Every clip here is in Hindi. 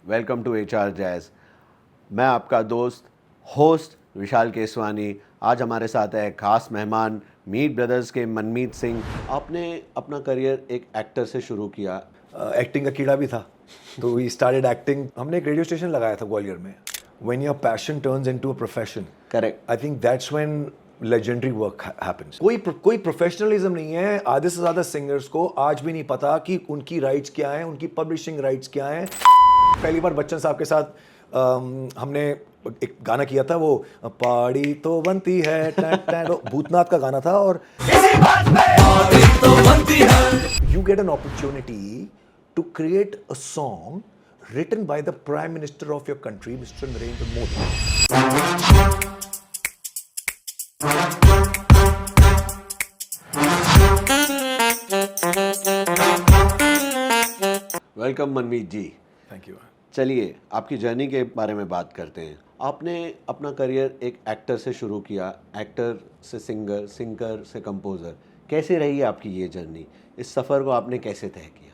Welcome to HR jazz. मैं आपका दोस्त होस्ट विशाल केसवानी। आज हमारे साथ है खास मेहमान मीट ब्रदर्स के मनमीत सिंह। आपने अपना करियर एक एक्टर से शुरू किया। एक्टिंग का कीड़ा भी था तो वी स्टार्टेड एक्टिंग। हमने एक रेडियो स्टेशन लगाया था ग्वालियर में। When your passion turns into a profession, correct. I think that's when legendary work happens. कोई प्रोफेशनलिज्म नहीं है। आधे से ज़्यादा सिंगर्स को आज भी नहीं पता कि उनकी राइट्स क्या हैं, उनकी पब्लिशिंग राइट्स क्या हैं। पहली बार बच्चन साहब के साथ हमने एक गाना किया था, वो पाड़ी तो बनती है तो भूतनाथ का गाना था। और you get an opportunity to create a song written by the Prime Minister of your country, Mr. Narendra Modi. Welcome Manmeet ji. Thank you. चलिए आपकी जर्नी के बारे में बात करते हैं। आपने अपना करियर एक एक्टर से शुरू किया, एक्टर से सिंगर, सिंगर से कंपोज़र। कैसे रही है आपकी ये जर्नी? इस सफ़र को आपने कैसे तय किया?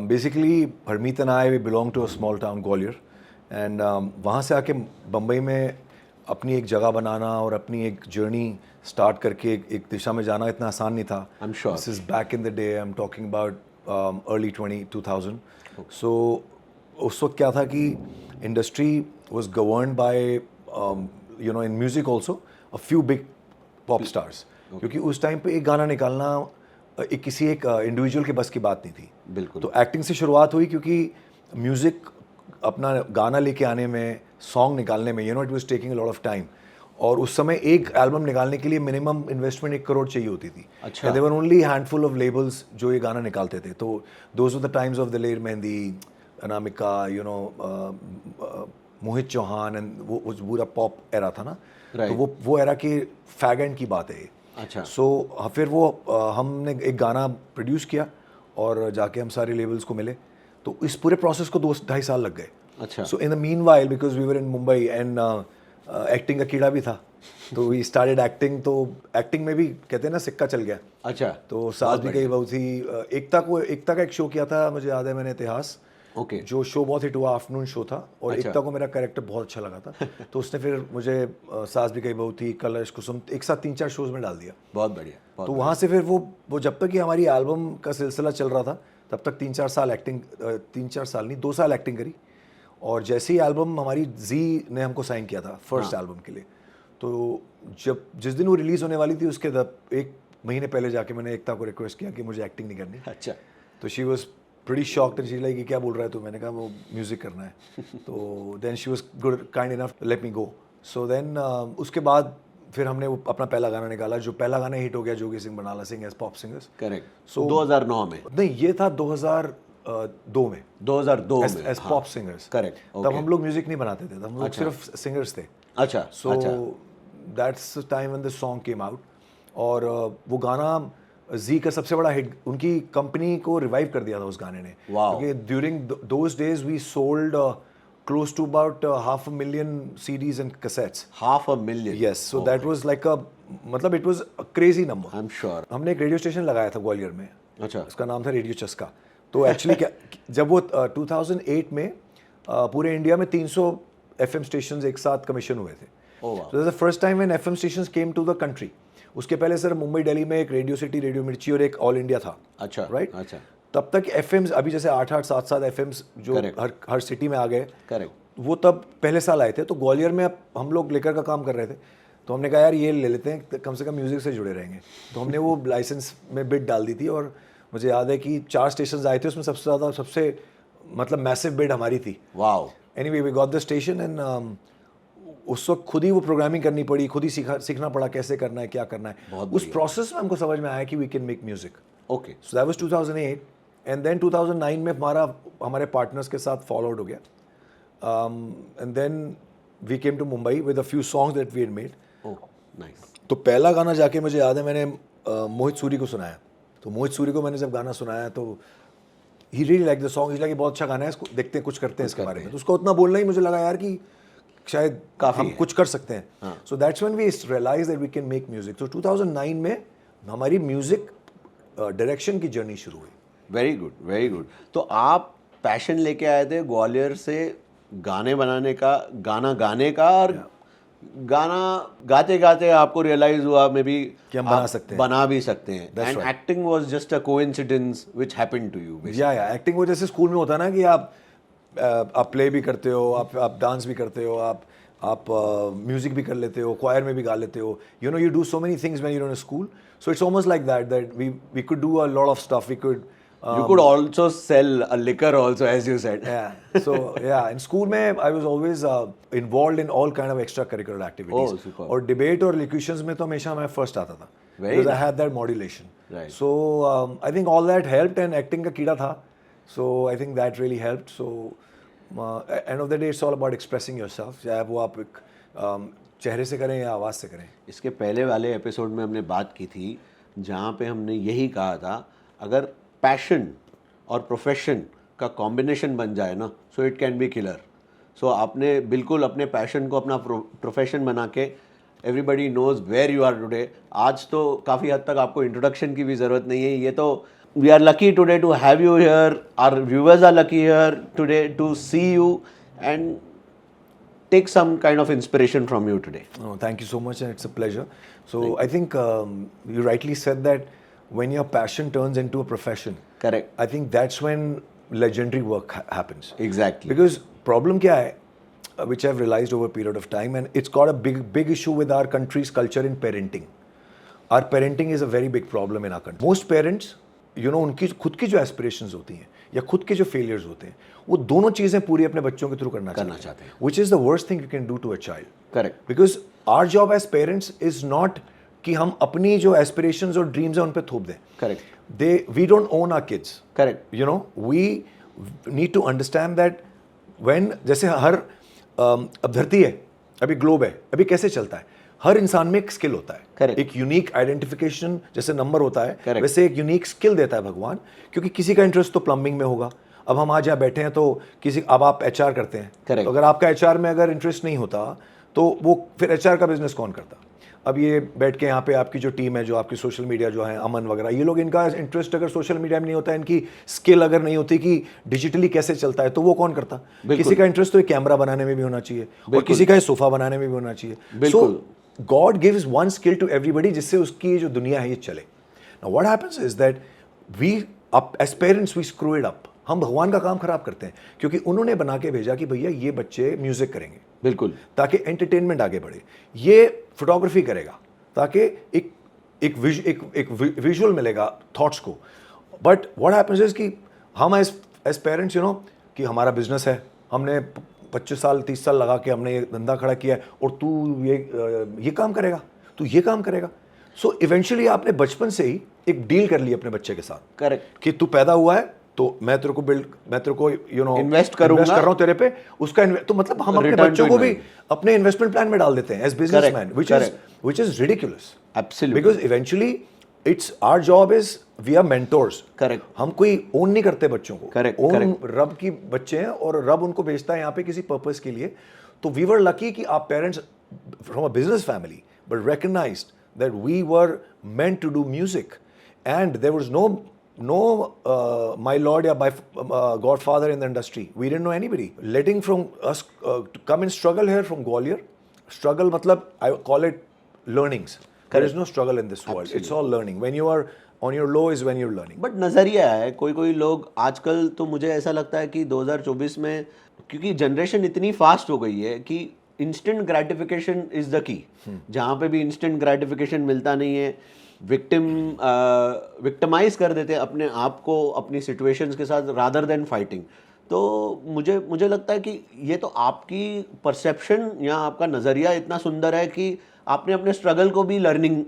Basically, Harmeet and I, we belong to a small town, Gwalior. And वहाँ से आके बम्बई में अपनी एक जगह बनाना और अपनी एक जर्नी स्टार्ट करके एक दिशा में जाना इतना आसान नहीं था। I'm sure. This is back in the day, I'm talking about early 2000. So उस वक्त क्या था कि industry was governed by in music also a few big pop stars. क्योंकि उस टाइम पे एक गाना निकालना किसी एक इंडिविजुअल के बस की बात नहीं थी। बिल्कुल। तो एक्टिंग से शुरुआत हुई, क्योंकि म्यूज़िक अपना गाना लेके आने में, सॉन्ग निकालने में, it was taking a lot of time. और उस समय एक एल्बम निकालने के लिए मिनिमम इन्वेस्टमेंट 1 करोड़ चाहिए होती थी। अच्छा। There were only handful of labels जो ये गाना निकालते थे। तो those were the times of Daler Mehndi, Anamika, Mohit Chauhan, and वो पूरा पॉप एरा था ना। Right. तो वो एरा की फैग एंड की बात है ये। अच्छा। सो फिर हमने एक गाना प्रोड्यूस किया और जाके हम सारे लेबल्स को मिले। तो इस पूरे प्रोसेस को 2-2.5 साल लग गए। अच्छा। So in the meanwhile, because we were in Mumbai and acting का कीड़ा भी था, तो वी स्टार्टेड एक्टिंग। तो एक्टिंग में भी कहते हैं ना, सिक्का चल गया। अच्छा। तो सास भी कही बहू थी। एकता का एक शो किया था, मुझे याद है, मैंने इतिहास। ओके। जो शो बहुत हिट हुआ, आफ्टरनून शो था। और अच्छा। एकता को मेरा कैरेक्टर बहुत अच्छा लगा था। तो उसने फिर मुझे सास भी कही बहू थी, कलश, कुसुम, एक साथ 3-4 शोज में डाल दिया। बहुत बढ़िया। तो वहाँ से फिर वो जब तक कि हमारी एल्बम का सिलसिला चल रहा था, तब तक 3-4 साल एक्टिंग, 3-4 साल नहीं, 2 साल एक्टिंग करी। और जैसे ही एल्बम हमारी जी ने हमको साइन किया था फर्स्ट एल्बम के लिए, तो जिस दिन वो रिलीज़ होने वाली थी, उसके 1 महीने पहले जाके मैंने एकता को रिक्वेस्ट किया कि मुझे एक्टिंग नहीं करनी। अच्छा। तो she was pretty shocked and she like, क्या बोल रहा है तू? मैंने कहा वो म्यूज़िक करना है। तो then she was good, kind enough let me go. So then उसके बाद फिर हमने वो अपना पहला गाना निकाला, जो पहला गाना हिट हो गया, Jogi Singh Barnala Singh as pop singers. Correct. So 2009 में? नहीं, ये था 2002 में। 2002 में एज पॉप सिंगर्स। करेक्ट। तब हम लोग म्यूजिक नहीं बनाते थे, तब हम लोग सिर्फ सिंगर्स थे। अच्छा। So that's the time when the song came out. और वो गाना जी का सबसे बड़ा हिट, उनकी कंपनी को रिवाइव कर दिया था उस गाने ने। Wow. क्योंकि during those days we sold close to about 500,000 CDs and cassettes. 500,000? Yes, so that was like मतलब it was a crazy number. I'm sure. हमने एक रेडियो स्टेशन लगाया था ग्वालियर में। अच्छा। उसका नाम था रेडियो चस्का। तो एक्चुअली क्या, जब वो 2008 में पूरे इंडिया में 300 FM स्टेशंस एक साथ कमीशन हुए थे। Oh, wow. So that's the first time when FM stations came to the country. उसके पहले सर मुंबई, दिल्ली में एक रेडियो सिटी, रेडियो मिर्ची और एक ऑल इंडिया था। अच्छा। राइट। अच्छा। तब तक एफएम्स, अभी जैसे 8-8, 7-7 एफएम्स जो हर सिटी में आ गए, करेक्ट, वो तब पहले साल आए थे। तो ग्वालियर में अब हम लोग लेकर का काम कर रहे थे। तो हमने कहा यार ये ले लेते हैं, कम से कम म्यूज़िक से जुड़े रहेंगे। तो हमने वो लाइसेंस में बिड डाल दी थी। और मुझे याद है कि 4 स्टेशन आए थे, उसमें सबसे मतलब मैसिव बिड हमारी थी। Wow. Anyway we got the station and उस वक्त खुद ही वो प्रोग्रामिंग करनी पड़ी, खुद ही सीखना पड़ा कैसे करना है, क्या करना है। उस प्रोसेस में हमको समझ में आया कि we can make music. Okay. So that was 2008 and then 2009 में हमारे पार्टनर्स के साथ फॉलो आउट हो गया। And then we came to Mumbai with a few songs that we had made. Oh nice. तो पहला गाना जाके मुझे याद है, मैंने मोहित सूरी को सुनाया। तो मोहित सूरी को मैंने जब गाना सुनाया तो he really like the song. He like बहुत अच्छा गाना है, इसको देखते हैं, कुछ करते हैं इसके बारे में। तो उसको उतना बोलना ही मुझे लगा यार कि शायद हम कुछ कर सकते हैं। So that's when we realise that we can make music. तो 2009 में हमारी म्यूजिक डायरेक्शन की जर्नी शुरू हुई। Very good, very good. तो आप पैशन लेके आए थे ग्वालियर से गाने बनाने का, गाना गाने का, और गाना गाते गाते आपको रियलाइज हुआ मे बी कि हम बना सकते हैं, बना भी सकते हैं, That's and right. Acting was just a coincidence which happened to you. या एक्टिंग वो जैसे स्कूल में होता है ना कि आप प्ले भी करते हो, आप डांस भी करते हो, आप म्यूजिक भी कर लेते हो, क्वायर में भी गा लेते हो, you do so many things when you are in school, so it's almost like that we could do a lot of stuff, we could You could also sell a liquor also, as you said. in school में I was always involved in all kind of extracurricular activities. Oh, super. और debate और elocutions में तो हमेशा मैं first आता था, Very because I nice. had that modulation. Right. So I think all that helped, and acting का कीड़ा था, so I think that really helped. So end of the day it's all about expressing yourself, चाहे वो आप एक चेहरे से करें या आवाज़ से करें. इसके पहले वाले एपिसोड में हमने बात की थी जहाँ पे हमने यही कहा था, अगर पैशन और प्रोफेशन का कॉम्बिनेशन बन जाए ना, so it can be killer. So आपने बिल्कुल अपने पैशन को अपना प्रोफेशन बना के, everybody knows where you are today. आज तो काफ़ी हद तक आपको इंट्रोडक्शन की भी ज़रूरत नहीं है, ये तो we are lucky today to have you here, our viewers are lucky here today to see you and take some kind of inspiration from you today. Oh, thank you so much, and it's a pleasure. So I think you rightly said that when your passion turns into a profession, Correct. I think that's when legendary work happens. Exactly. Because problem क्या है, which I've realized over a period of time, and it's got a big issue with our country's culture in parenting. Our parenting is a very big problem in our country. Most parents, उनकी खुद की जो aspirations होती हैं या खुद के जो failures होते हैं, वो दोनों चीज़ें पूरी अपने बच्चों के थ्रू करना चाहते हैं. Which is the worst thing you can do to a child. Correct. Because our job as parents is not कि हम अपनी जो aspirations और dreams हैं उन पे थोप दें. Correct. We don't own our kids. Correct. We need to understand that when जैसे हर अब धरती है, अभी ग्लोब है, अभी कैसे चलता है, हर इंसान में एक स्किल होता है. Correct. एक यूनिक आइडेंटिफिकेशन जैसे नंबर होता है, Correct. वैसे एक यूनिक स्किल देता है भगवान, क्योंकि किसी का इंटरेस्ट तो प्लम्बिंग में होगा. अब हम आज यहाँ बैठे हैं तो अब आप एचआर करते हैं. Correct. तो अगर आपका एचआर में अगर इंटरेस्ट नहीं होता तो वो फिर एचआर का बिजनेस कौन करता. अब ये बैठ के यहाँ पे आपकी जो टीम है, जो आपकी सोशल मीडिया जो है, अमन वगैरह, ये लोग, इनका इंटरेस्ट अगर सोशल मीडिया में नहीं होता है, इनकी स्किल अगर नहीं होती कि डिजिटली कैसे चलता है, तो वो कौन करता. किसी का इंटरेस्ट तो कैमरा बनाने में भी होना चाहिए, और किसी का सोफा बनाने में भी होना चाहिए. So God gives one skill to everybody, जिससे उसकी जो दुनिया है ये चले. Now what happens is that we as parents we screw it up. हम भगवान का काम खराब करते हैं, क्योंकि उन्होंने बना के भेजा कि भैया ये बच्चे म्यूजिक करेंगे, बिल्कुल, ताकि एंटरटेनमेंट आगे बढ़े, ये फोटोग्राफी करेगा ताकि एक विजुअल मिलेगा थॉट्स को. बट व्हाट हैपेंस इज कि हम एज पेरेंट्स कि हमारा बिजनेस है, हमने 25 साल 30 साल लगा के हमने ये धंधा खड़ा किया है, और तू ये काम करेगा, तू ये काम करेगा. सो इवेंचुअली आपने बचपन से ही एक डील कर ली अपने बच्चे के साथ. करेक्ट. कि तू पैदा हुआ है तो मैं तेरे को इन्वेस्ट करूंगा, कर रहा हूं तेरे पे, उसका तो मतलब हम अपने बच्चों को भी अपने इन्वेस्टमेंट प्लान में डाल देते हैं as businessman, which is ridiculous. Absolutely. Because eventually it's our job is we are mentors. Correct. हम कोई ओन नहीं करते बच्चों को. Correct. ओन रब की बच्चे हैं, और रब उनको भेजता है यहाँ पे किसी पर्पस के लिए. तो we were lucky कि आप parents from a business family but recognized that we were meant to do music, and there was no my lord या my godfather in the industry. We didn't know anybody. Letting from us to come and struggle here from Gwalior. Struggle मतलब I call it learnings. There is no struggle in this world. Absolutely. It's all learning. When you are on your low is when you're learning. But नज़रिया है. कोई लोग आजकल, तो मुझे ऐसा लगता है कि 2024 में, क्योंकि जनरेशन इतनी फास्ट हो गई है कि instant gratification is the key. जहाँ पे भी इंस्टेंट ग्रेटिफिकेशन मिलता नहीं है, विक्टिमाइज कर देते हैं अपने आप को अपनी सिचुएशंस के साथ रादर देन फाइटिंग. तो मुझे लगता है कि ये तो आपकी परसेप्शन या आपका नज़रिया इतना सुंदर है कि आपने अपने स्ट्रगल को भी लर्निंग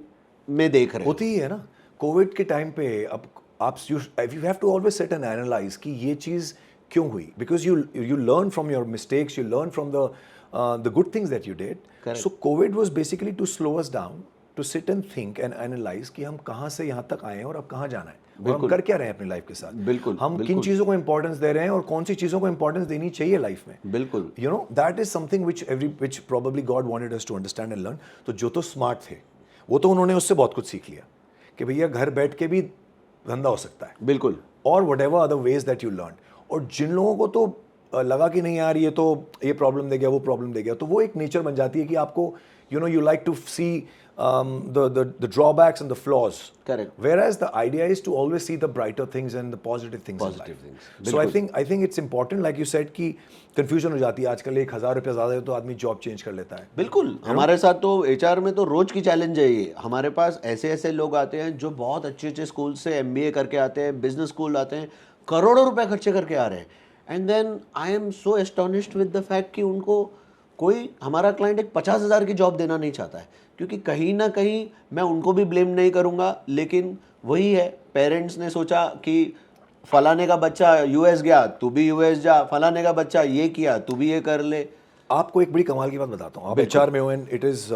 में देख रहे. होती ही है ना. कोविड के टाइम पे अब आप you have to always set and analyse कि ये चीज़ क्यों हुई. Because you learn from your mistakes, you learn from the good things that you did. So Covid was basically to slow us down, to sit and think and analyse कि हम कहाँ से यहाँ तक आए हैं और अब कहाँ जाना है, और हम कर क्या रहे हैं अपनी लाइफ के साथ. बिल्कुल. हम किन चीज़ों को इंपॉर्टेंस दे रहे हैं और कौन सी चीज़ों को इंपॉर्टेंस देनी चाहिए लाइफ में. बिल्कुल. That is something which probably God wanted us to understand and learn. तो जो तो स्मार्ट थे वो तो उन्होंने उससे बहुत कुछ सीख लिया कि भैया घर बैठ के भी धंधा हो सकता है. बिल्कुल. और whatever other ways that you learn. और जिन लोगों को तो लगा कि नहीं यार ये तो ये प्रॉब्लम दे गया, वो प्रॉब्लम दे गया, तो वो एक नेचर बन जाती है कि आपको you like to see the drawbacks and the flaws. Correct. Whereas the idea is to always see the brighter things and the positive things in life. So I think it's important, like you said, कि confusion हो जाती है आजकल, 1,000 रुपया ज़्यादा है तो आदमी जॉब चेंज कर लेता है. बिल्कुल, हमारे साथ तो एचआर में तो रोज की चैलेंज है ये. हमारे पास ऐसे ऐसे लोग आते हैं जो बहुत अच्छे अच्छे स्कूल से एमबीए करके आते हैं, बिजनेस स्कूल आते हैं, करोड़ों रुपए खर्चे करके आ रहे हैं. And then I am so astonished with the fact कि उनको कोई हमारा क्लाइंट एक 50,000 की जॉब देना नहीं चाहता है. क्योंकि कहीं ना कहीं मैं उनको भी ब्लेम नहीं करूँगा, लेकिन वही है, पेरेंट्स ने सोचा कि फलाने का बच्चा यूएस गया, तू भी यूएस जा, फलाने का बच्चा ये किया, तू भी ये कर ले. आपको एक बड़ी कमाल की बात बताता हूँ, आप एचआर में हो एंड इट इज़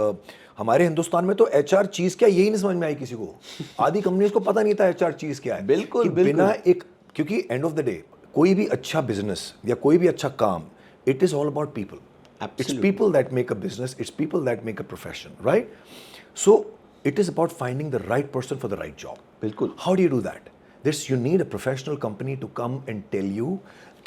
हमारे हिंदुस्तान में तो एचआर चीज़ क्या, यही नहीं समझ में आई किसी को. आधी कंपनीज को पता नहीं था एचआर चीज़ क्या है. बिल्कुल, बिना एक, क्योंकि एंड ऑफ द डे कोई भी अच्छा बिजनेस या कोई भी अच्छा काम, it is all about people. It's people that make a business, it's people that make a profession, right? So it is about finding the right person for the right job. बिल्कुल. How do you do that? You need a professional company to come and tell you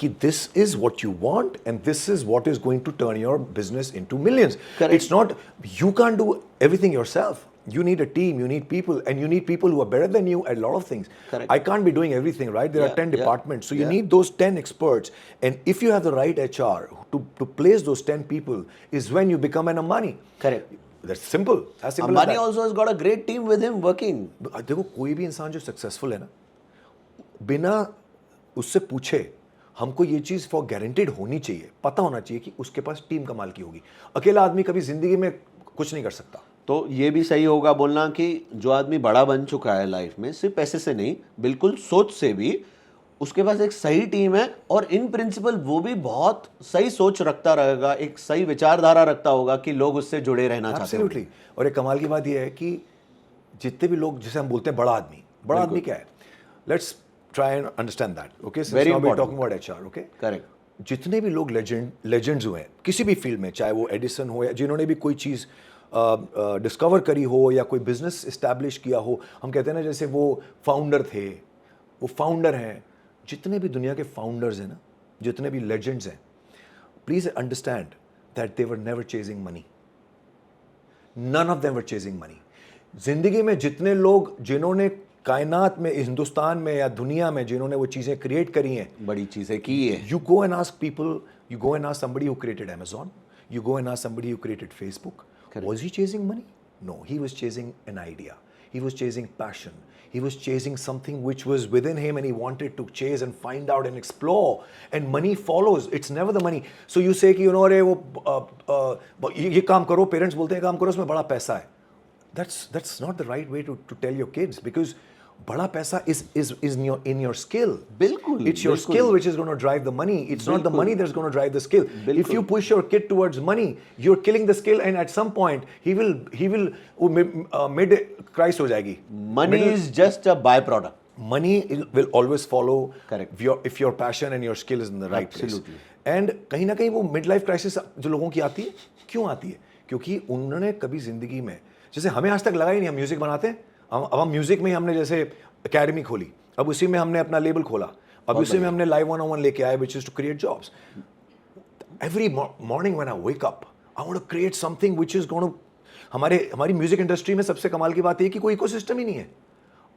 that this is what you want and this is what is going to turn your business into millions. Correct. It's not, you can't do everything yourself. You need a team, you need people, and you need people who are better than you at a lot of things. Correct. I can't be doing everything, right? There are 10 departments. So you need those 10 experts. And if you have the right HR to place those 10 people, is when you become an Ambani. Correct. That's simple. As simple Ambani as that. also has got a great team with him working. देखो कोई भी इंसान जो सक्सेसफुल है ना, बिना उससे पूछे हमको ये चीज़ फॉर गारंटेड होनी चाहिए, पता होना चाहिए कि उसके पास टीम कमाल की होगी. अकेला आदमी कभी जिंदगी में कुछ नहीं कर सकता. तो ये भी सही होगा बोलना कि जो आदमी बड़ा बन चुका है लाइफ में, सिर्फ पैसे से नहीं, बिल्कुल सोच से भी, उसके पास एक सही टीम है और इन प्रिंसिपल वो भी बहुत सही सोच रखता रहेगा, एक सही विचारधारा रखता होगा कि लोग उससे जुड़े रहना चाहते हैं. Absolutely. और एक कमाल की बात ये है कि जितने भी लोग, जिसे हम बोलते हैं बड़ा आदमी क्या है, let's try and understand that. Okay, since now we are talking about HR. Okay, correct. जितने भी लोग लेजेंड्स हुए हैं किसी भी फील्ड में, चाहे वो एडिसन हो या जिन्होंने भी कोई चीज़ डिस्कवर करी हो या कोई बिजनेस इस्टेब्लिश किया हो, हम कहते हैं ना जैसे वो फाउंडर थे, वो फाउंडर हैं. जितने भी दुनिया के फाउंडर्स हैं ना, जितने भी लेजेंड्स हैं, please understand that they were never chasing money. None of them were chasing money. जिंदगी में जितने लोग, जिन्होंने कायनात में, हिंदुस्तान में या दुनिया में जिन्होंने वो चीज़ें क्रिएट करी हैं, बड़ी चीज़ें की है, you go and ask people, you go and ask somebody who created Amazon, you go and ask somebody who created Facebook. Correct. Was he chasing money? No, he was chasing an idea. He was chasing passion. He was chasing something which was within him and he wanted to chase and find out and explore. And money follows. It's never the money. So you say कि अरे वो ये काम करो, parents बोलते हैं काम करो, उसमें बड़ा पैसा है. That's not the right way to tell your kids, because बड़ा पैसा is in your skill. बिल्कुल. It's your skill which is going to drive the money. It's not the money that's going to drive the skill. If you push your kid towards money, you're killing the skill, and at some point he will mid crisis हो जाएगी. Money is just a byproduct. Money will always follow. Correct. If your passion and your skill is in the right Absolutely. place. And कहीं ना कहीं वो मिड लाइफ क्राइसिस जो लोगों की आती है, क्यों आती है? क्योंकि उन्होंने कभी जिंदगी में, जैसे हमें आज तक लगा ही नहीं, हम म्यूजिक बनाते हैं, अब हम म्यूजिक में ही हमने जैसे एकेडमी खोली, अब उसी में हमने अपना लेबल खोला, अब उसी में हमने लाइव 1-on-1 लेके आए, which is to create jobs. Every morning when I wake up, I want to create something which is going to, हमारी म्यूजिक इंडस्ट्री में सबसे कमाल की बात है कि कोई इकोसिस्टम ही नहीं है,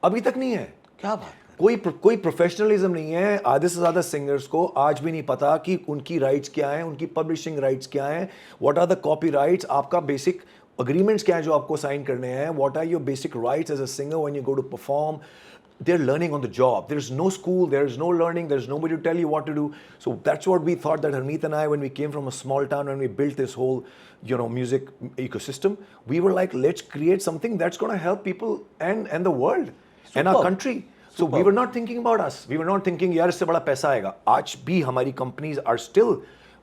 अभी तक नहीं है. क्या बात, कोई प्रोफेशनलिज्म नहीं है. आधे से ज़्यादा सिंगर्स को आज भी नहीं पता कि उनकी राइट्स क्या हैं, उनकी पब्लिशिंग राइट्स क्या हैं, what are the copy rights, आपका बेसिक अग्रीमेंट्स क्या है जो आपको साइन करने हैं, what are your basic rights as a singer when you go to perform. They're learning on the job. There's no school, there's no learning, there's nobody to tell you what to do. So that's what we thought, that Harmeet and I, when we came from a small town and we built this whole, music ecosystem, we were like, let's create something that's going to help people and the world and our country. So we were not thinking about us. We were not thinking, यार इससे बड़ा पैसा आएगा. आज भी हमारी companies are still,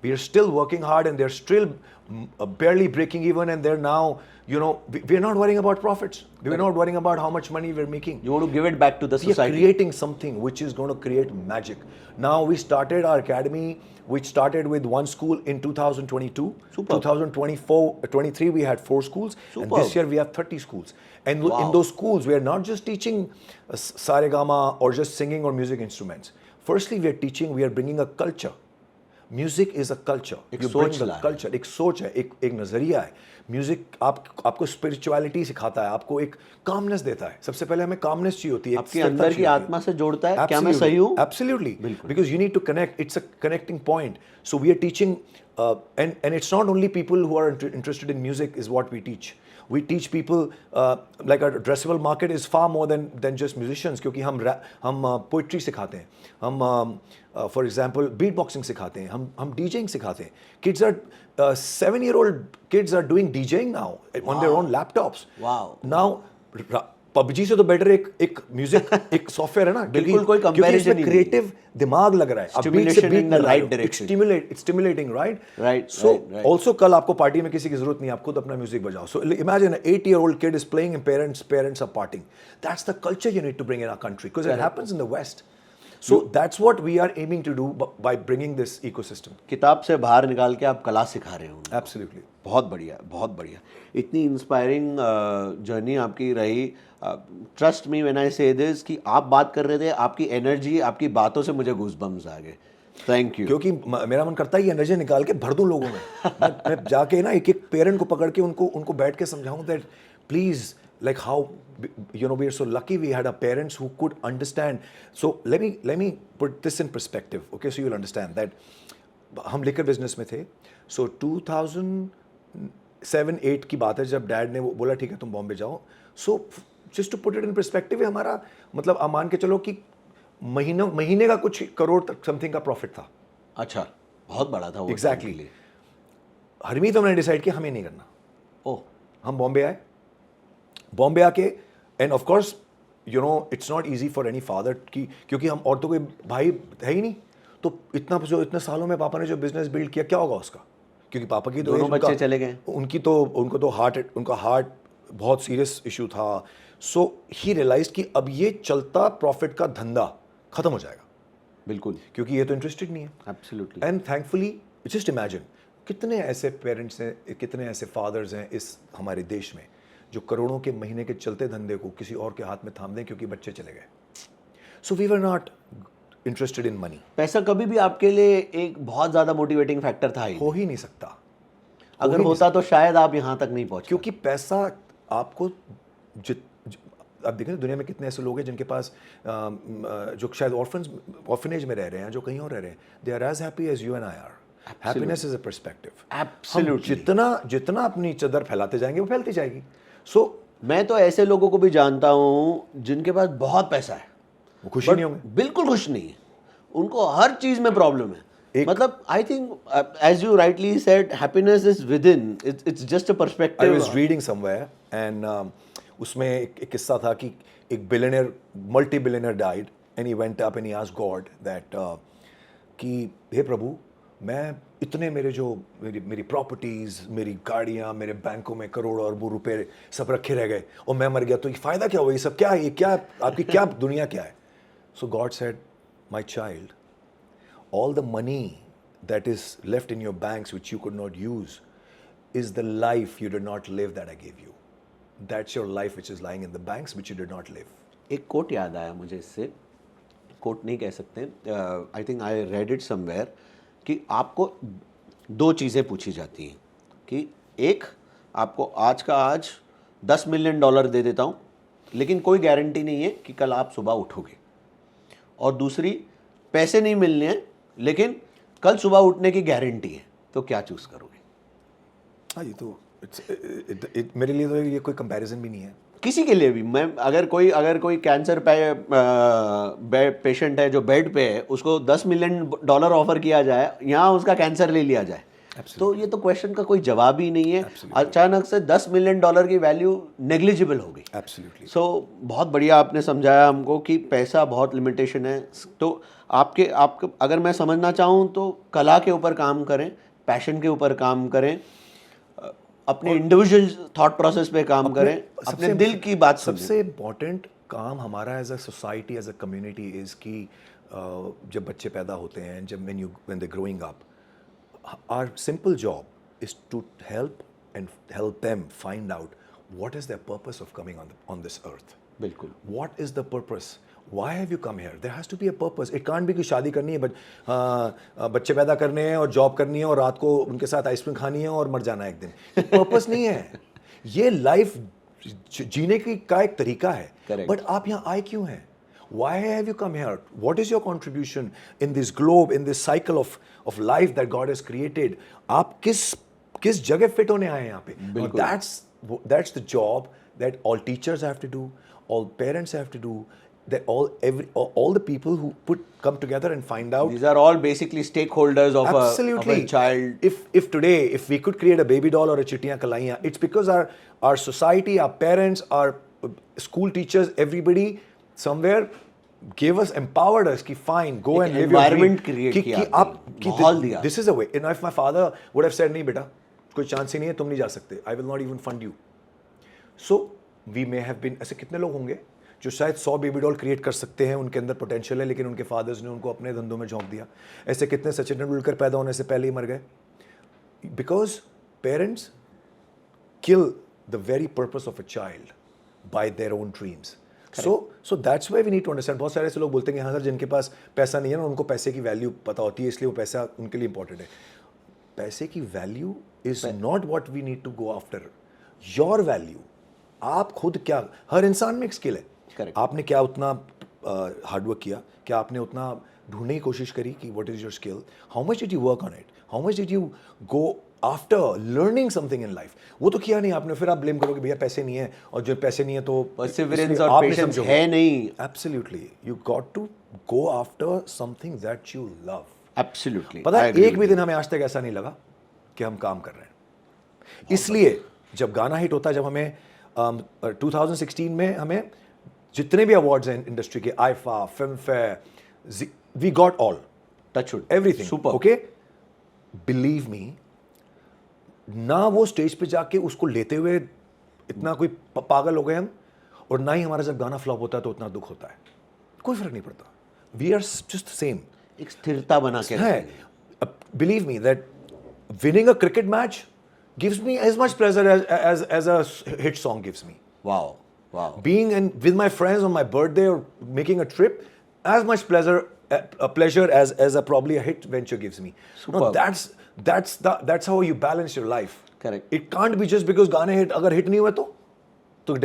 we are still working hard and they're still barely breaking even, and they're now, we're not worrying about profits. We're not worrying about how much money we're making. You want to give it back to the society. We are creating something which is going to create magic. Now we started our academy, which started with one school in 2022. Super. 2023 we had 4 schools. Super. And this year we have 30 schools. And in those schools we are not just teaching saregama or just singing or music instruments. Firstly, we are bringing a culture. Music is a culture, एक यू सोच ब्रिंग द ला है। कल्चर, एक सोच है, एक नजरिया है। म्यूजिक आपको स्पिरिचुअलिटी सिखाता है, आपको एक कामनेस देता है। सबसे पहले हमें कामनेस चाहिए होती है, आपके अंदर की आत्मा से जोड़ता है। क्या मैं Absolutely, सही हूँ? absolutely. बिल्कुल। Because you need to connect. It's a connecting point. So we are teaching, and it's not only people who are interested in music is what we teach. We teach people like our addressable market is far more than just musicians. क्योंकि हम poetry सिखाते हैं, हम for example beatboxing सिखाते हैं, हम DJing सिखाते हैं. Kids are 7-year-old kids are doing DJing now on their own laptops. Wow. Now PUBG से तो बेटर एक म्यूजिक एक सॉफ्टवेयर है ना, बिल्कुल कोई क्योंकि comparison इसमें ही नहीं। क्रिएटिव दिमाग लग रहा है, अब बीट से Stimulation बीट in the मिला right है, direction. It's stimulating, right? Right, so right. Also कल आपको पार्टी में किसी की जरूरत नहीं है, आप खुद अपना म्यूजिक बजाओ. So imagine 8-year-old kid is playing and parents are partying. That's the culture you need to bring in our country, because it happens in the West. So that's what we are aiming to do by bringing this ecosystem. किताब से बाहर निकाल के आप कला सिखा रहे हो उनको। Absolutely. बहुत बढ़िया, बहुत बढ़िया। इतनी इंस्पायरिंग जर्नी आपकी रही। ट्रस्ट मी व्हेन आई से दिस कि आप बात कर रहे थे, आपकी एनर्जी, आपकी बातों से मुझे गूज़बम्स आ गए। Thank you. क्योंकि मेरा मन करता है ये एनर्जी निकाल के भर दूं लोगों में। मैं जाके ना एक पेरेंट को पकड़ के उनको बैठ के समझाऊं that please, like how we are so lucky we had our parents who could understand. So let me put this in perspective, okay, so you'll understand that हम लिकर बिजनेस में थे. So 2007-8 की बात है जब डैड ने वो बोला ठीक है तुम बॉम्बे जाओ. So just to put it in perspective, हमारा मतलब आप मान के चलो कि महीने का कुछ करोड़ तक समथिंग का प्रॉफिट था. अच्छा, बहुत बड़ा था वो। एग्जैक्टली. हरमीत तो हमने डिसाइड किया हमें नहीं करना. ओह, हम बॉम्बे आए. बॉम्बे आके end of course it's not easy for any father की, क्योंकि हम और तो कोई भाई है ही नहीं. तो इतने सालों में पापा ने जो बिजनेस बिल्ड किया क्या होगा उसका, क्योंकि पापा की तो दोनों बच्चे चले गए, उनको तो हार्ट बहुत सीरियस इशू था. सो ही रियलाइज कि अब ये चलता प्रॉफिट का धंधा खत्म हो जाएगा. बिल्कुल, क्योंकि ये तो इंटरेस्टेड नहीं है. Absolutely. And thankfully just imagine कितने ऐसे पेरेंट्स हैं, कितने ऐसे फादर्स हैं इस हमारे देश में जो करोड़ों के महीने के चलते धंधे को किसी और के हाथ में थाम दें क्योंकि बच्चे चले गए. So we were not interested in money. पैसा कभी भी आपके लिए एक बहुत ज़्यादा मोटिवेटिंग फैक्टर था ही हो ही नहीं सकता. अगर होता तो शायद आप यहाँ तक नहीं पहुँच, क्योंकि पैसा आपको आप देखें दुनिया में कितने ऐसे लोग हैं जिनके पास जो शायद ऑर्फनेज में रह रहे हैं, जो कहीं और रह रहे हैं, they are as happy as you and I are. Happiness is a perspective. Absolutely. जितना अपनी चादर फैलाते जाएंगे वो फैलती जाएगी. सो मैं तो ऐसे लोगों को भी जानता हूँ जिनके पास बहुत पैसा है, वो खुशी नहीं होंगे. बिल्कुल खुश नहीं है, उनको हर चीज में प्रॉब्लम है. मतलब I think as you rightly said, happiness is within, it's just a I perspective. was reading somewhere and उसमें एक किस्सा था कि एक billionaire, multi billionaire died and he went up and he asked God that कि हे प्रभु, मैं इतने मेरी प्रॉपर्टीज, मेरी गाड़ियाँ, मेरे बैंकों में करोड़ों अरबों रुपए सब रखे रह गए और मैं मर गया, तो ये फ़ायदा क्या हुआ, ये सब क्या है, ये क्या आपकी क्या दुनिया क्या है. So God said, my child, all the money that is left in your banks which you could not use is the life you did not live that I gave you. That's your life which is lying in the banks which you did not live. एक कोट याद आया मुझे, इससे कोट नहीं कह सकते, I think I read it somewhere, कि आपको दो चीज़ें पूछी जाती हैं कि एक, आपको आज का आज $10 मिलियन दे देता हूँ लेकिन कोई गारंटी नहीं है कि कल आप सुबह उठोगे, और दूसरी, पैसे नहीं मिलने हैं लेकिन कल सुबह उठने की गारंटी है, तो क्या चूज़ करोगे? हाँ, ये तो मेरे लिए तो ये कोई कंपैरिजन भी नहीं है. किसी के लिए भी. मैं अगर कोई कैंसर पेशेंट है जो बेड पे है, उसको $10 मिलियन ऑफर किया जाए, यहाँ उसका कैंसर ले लिया जाए, तो ये तो क्वेश्चन का कोई जवाब ही नहीं है. अचानक से $10 मिलियन की वैल्यू नेग्लिजिबल हो गई. एब्सोल्युटली. सो बहुत बढ़िया आपने समझाया हमको कि पैसा बहुत लिमिटेशन है. तो आपके अगर मैं समझना चाहूँ तो कला के ऊपर काम करें, पैशन के ऊपर काम करें, अपने इंडिविजुअल थॉट प्रोसेस पे काम करें, अपने दिल की बात सुनें. सबसे इम्पोर्टेंट काम हमारा as a society, as a community is कि जब बच्चे पैदा होते हैं, जब when they growing up, our simple job is to help them find out what is their purpose of coming on this earth. बिल्कुल. What is the purpose Why have you come here? There has to be a purpose. It can't be कि शादी करनी है, बच्चे पैदा करने हैं और जॉब करनी है और रात को उनके साथ आइसक्रीम खानी है और मर जाना है एक दिन. पर्पस नहीं है. ये लाइफ जीने की का एक तरीका है. बट आप यहाँ आए क्यों हैं? Why have you come here? What is your contribution in this globe, in this cycle of life that God has created? आप किस जगह फिट होने आए हैं यहाँ पे? That's the job that all teachers have to do, all parents have to do, that all the people who come together and find out. These are all basically stakeholders of a child. If today, if we could create a baby doll or a Chittiyan Kalaiyan, it's because our society, our parents, our school teachers, everybody somewhere gave us, empowered us, ki fine, go and live your dream. Environment create किया. This is a way. And if my father would have said, नहीं बेटा, कोई चांस ही नहीं है, तुम नहीं जा सकते, I will not even fund you. So we may have been, ऐसे कितने लोग होंगे जो शायद 100 बेबी डॉल क्रिएट कर सकते हैं, उनके अंदर पोटेंशियल है, लेकिन उनके फादर्स ने उनको अपने धंधों में झोंक दिया. ऐसे कितने सचिन तेंदुलकर पैदा होने से पहले ही मर गए. Because parents kill the very purpose of a child by their own dreams. So that's why we need to understand. बहुत सारे ऐसे लोग बोलते हैं कि हाँ सर, जिनके पास पैसा नहीं है ना, उनको पैसे की वैल्यू पता होती है, इसलिए वो पैसा उनके लिए इंपॉर्टेंट है. पैसे की value is not what we need to go after. Your value, आप खुद क्या, हर इंसान में एक स्किल है. आपने क्या उतना हार्डवर्क किया, क्या आपने उतना ढूंढने की कोशिश करी कि what is your skill, how much did you work on it, how much did you go after learning something in life. वो तो किया नहीं आपने, फिर आप ब्लेम करोगे भैया पैसे नहीं है, और जो पैसे नहीं है तो परसिवरेंस और पेशेंस है नहीं. Absolutely, you got to go after something that you love. Absolutely. पता है, एक भी दिन हमें आज तक ऐसा नहीं लगा कि हम काम कर रहे हैं. इसलिए जब गाना हिट होता है, जब हमें 2016 में हमें जितने भी अवार्ड्स हैं इंडस्ट्री के, IIFA, Filmfare, we got all, touchwood, everything. Super. Okay, believe me, ना वो स्टेज पे जाके उसको लेते हुए इतना कोई पागल हो गए हम, और ना ही हमारा जब गाना फ्लॉप होता है तो उतना दुख होता है. कोई फर्क नहीं पड़ता. We are just same. एक स्थिरता बना के है. Believe me that winning a cricket match gives me as much pleasure as a hit song gives me. Wow. Wow. Being with my friends on my birthday or making a trip, as much pleasure as probably a hit venture gives me. No, that's how you balance your life. Correct. It can't be just because गाने hit, अगर hit नहीं हुए तो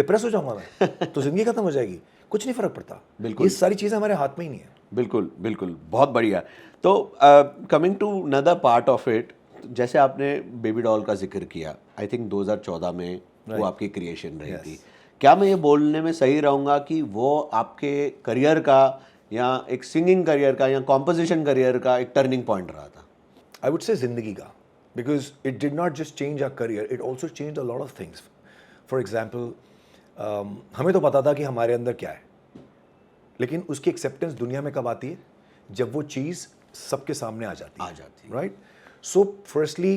डिप्रेस हो जाऊंगा मैं, तो जिंदगी खत्म हो जाएगी. कुछ नहीं फर्क पड़ता. बिल्कुल. ये सारी चीजें हमारे हाथ में ही नहीं है. बिल्कुल बिल्कुल, बहुत बढ़िया. तो coming to another part of it, जैसे आपने बेबी डॉल का जिक्र किया, आई थिंक 2014 में वो आपकी क्रिएशन रही थी. क्या मैं ये बोलने में सही रहूँगा कि वो आपके करियर का, या एक सिंगिंग करियर का, या कॉम्पोजिशन करियर का एक टर्निंग पॉइंट रहा था? आई वुड से जिंदगी का, because it did not just change our career, it also change a lot of things. For example, हमें तो पता था कि हमारे अंदर क्या है, लेकिन उसकी एक्सेप्टेंस दुनिया में कब आती है? जब वो चीज़ सबके सामने आ जाती है. Right. So firstly,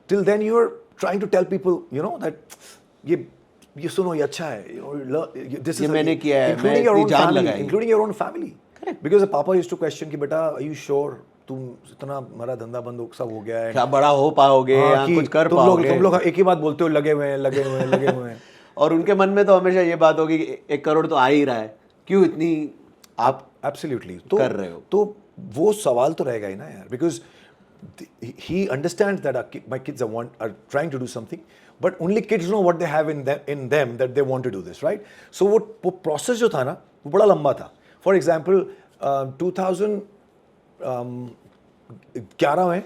till then you are trying to tell people, you know, that ये सुनो, ये अच्छा है, you know, this is मैंने किया है, including your own family, including your own family. Correct. Because the papa used to question कि बेटा, are you sure तुम इतना, हमारा धंधा बंद सब हो गया है, क्या बड़ा हो पाओगे, या कुछ कर पाओगे? तुम लोग एक ही बात बोलते हो, लगे हुए हैं. और उनके मन में तो हमेशा ये बात होगी कि 1 करोड़ तो आ ही रहा है, क्यों इतनी आप एब्सोल्युटली कर रहे हो? तो वो सवाल तो रहेगा ही ना यार, because he understands that my kids are trying to do something, but only kids know what they have in them that they want to do this, right? So वो process जो था ना, वो बड़ा लंबा था. For example, 2011 में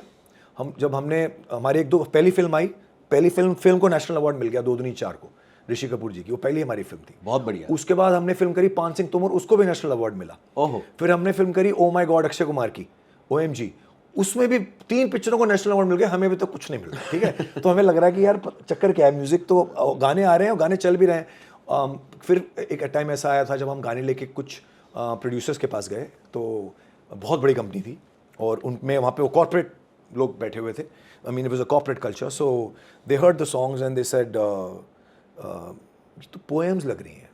जब हमने हमारी एक दो पहली फिल्म आई, पहली फिल्म को नेशनल अवार्ड मिल गया 2 दूनी 4 को, ऋषि कपूर जी की. वो पहली हमारी फिल्म थी. बहुत बढ़िया. उसके बाद हमने फिल्म करी पान सिंह तोमर, उसको भी नेशनल अवार्ड मिला. ओहो. फिर हमने फिल्म करी oh my God Akshay Kumar की, OMG, उसमें भी 3 पिक्चरों को नेशनल अवार्ड मिल गया, हमें भी तो कुछ नहीं मिल रहा. ठीक है. तो हमें लग रहा है कि यार चक्कर क्या है, म्यूजिक तो गाने आ रहे हैं और गाने चल भी रहे हैं. फिर एक टाइम ऐसा आया था जब हम गाने लेके कुछ प्रोड्यूसर्स के पास गए, तो बहुत बड़ी कंपनी थी और उनमें वहाँ पे वो कॉर्पोरेट लोग बैठे हुए थे. I mean it was a corporate culture. So they heard the songs and they said तो पोएम्स लग रही हैं.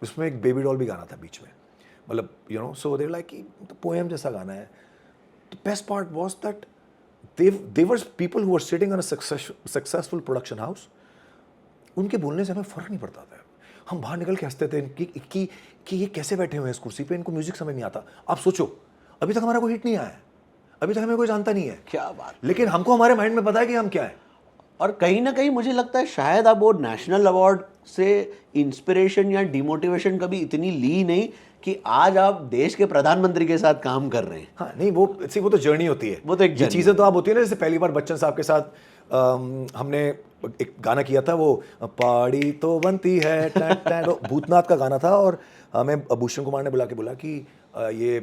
उसमें एक बेबी डॉल भी गाना था बीच में, मतलब you know. So they like कि तो पोएम जैसा गाना है. The best part was that they were people who were sitting on a successful production house. उनके बोलने से हमें फर्क नहीं पड़ता था. हम बाहर निकल के हंसते थे कि ये कैसे बैठे हुए हैं इस कुर्सी पे, इनको म्यूजिक समझ नहीं आता। आप सोचो, अभी तक हमारा कोई हिट नहीं आया है, अभी तक हमें कोई जानता नहीं है, क्या बात। लेकिन हमको हमारे माइंड में पता है कि हम क्या है। और कहीं ना कहीं मुझे लगता है शायद आप वो नेशनल अवार्ड से इंस्पिरेशन या डिमोटिवेशन कभी इतनी ली नहीं कि आज आप देश के प्रधानमंत्री के साथ काम कर रहे हैं। हाँ नहीं, वो तो जर्नी होती है, वो तो एक ये चीज़ें तो आप होती है ना। जैसे पहली बार बच्चन साहब के साथ हमने एक गाना किया था, वो पाड़ी तो बनती है तो भूतनाथ का गाना था, और हमें भूषण कुमार ने बुला के बोला कि ये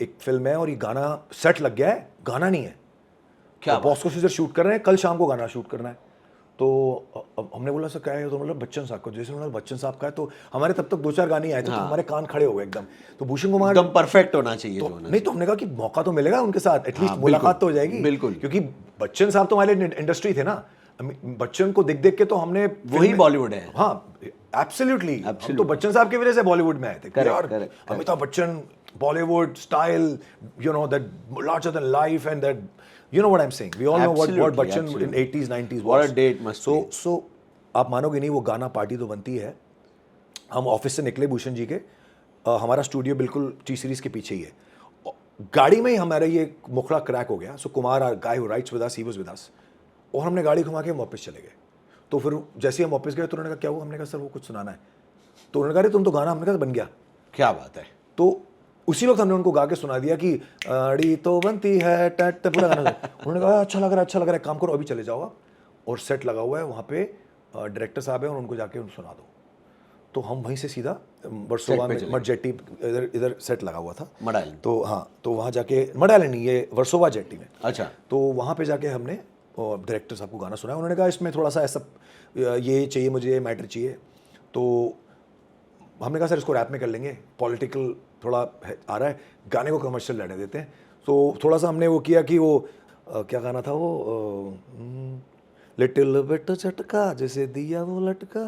एक फिल्म है और ये गाना सेट लग गया है, गाना नहीं है, क्या बॉस को सीजर शूट कर रहे हैं, कल शाम को गाना शूट करना है। तो हमने बोला सर क्या है, तो मतलब बच्चन साहब को, जैसे उन्होंने बच्चन साहब का है, तो हमारे तब तक 2-4 गाने आए थे, तो हमारे कान खड़े हो गए एकदम। तो भूषण कुमार एकदम परफेक्ट होना चाहिए तो, जो होना नहीं तो हमने कहा कि मौका तो मिलेगा उनके साथ, एटलीस्ट मुलाकात तो हो जाएगी, बिल्कुल, क्योंकि बच्चन साहब तो हमारे इंडस्ट्री थे ना, बच्चन को देख देख के तो हमने वही बॉलीवुड है। हाँ एब्सोल्युटली, हम तो बच्चन साहब की वजह से बॉलीवुड में आए थे यार। Amitabh Bachchan, Bollywood style, you know that larger than life, and that, you know what I'm saying, we all know what Bachchan in 80s 90s was. What a day it must be. So आप मानोगे नहीं, वो गाना पार्टी तो बनती है, हम ऑफिस से निकले भूषण जी के, हमारा स्टूडियो बिल्कुल टी सीरीज के पीछे ही है, गाड़ी में ही हमारा ये मुखड़ा क्रैक हो गया। So Kumar guy who writes with us, he was with us, और हमने गाड़ी घुमा के हम वापस चले गए। तो फिर जैसे ही हम वापस गए तो उन्होंने कहा क्या हुआ, हमने कहा सर वो कुछ सुनाना है, तो उन्होंने कहा तुम तो गाना, हमने कहा बन गया। क्या बात है। तो उसी वक्त हमने उनको गा के सुना दिया कि अड़ी तो बनती है टट, पूरा गाना। उन्होंने कहा अच्छा लग रहा है, काम करो अभी चले जाओ आप, और सेट लगा हुआ है वहाँ पे, डायरेक्टर साहब है और उनको जाके सुना दो। तो हम वहीं से सीधा वर्सोवा में, मड जेट्टी इधर सेट लगा हुआ था, मड आइलैंड। तो हाँ, तो वहाँ जाके, मड आइलैंड नहीं, ये वर्सोवा जेट्टी में। अच्छा। तो वहाँ पे जाके हमने डायरेक्टर साहब को गाना सुनाया। उन्होंने कहा इसमें थोड़ा सा ऐसा ये चाहिए मुझे, ये मैटर चाहिए। तो हमने कहा सर इसको रैप में कर लेंगे, पॉलिटिकल थोड़ा आ रहा है, गाने को कमर्शियल लड़ने देते हैं। तो थोड़ा सा हमने वो किया कि वो क्या गाना था वो, लिटिल बिट झटका जैसे दिया वो लटका,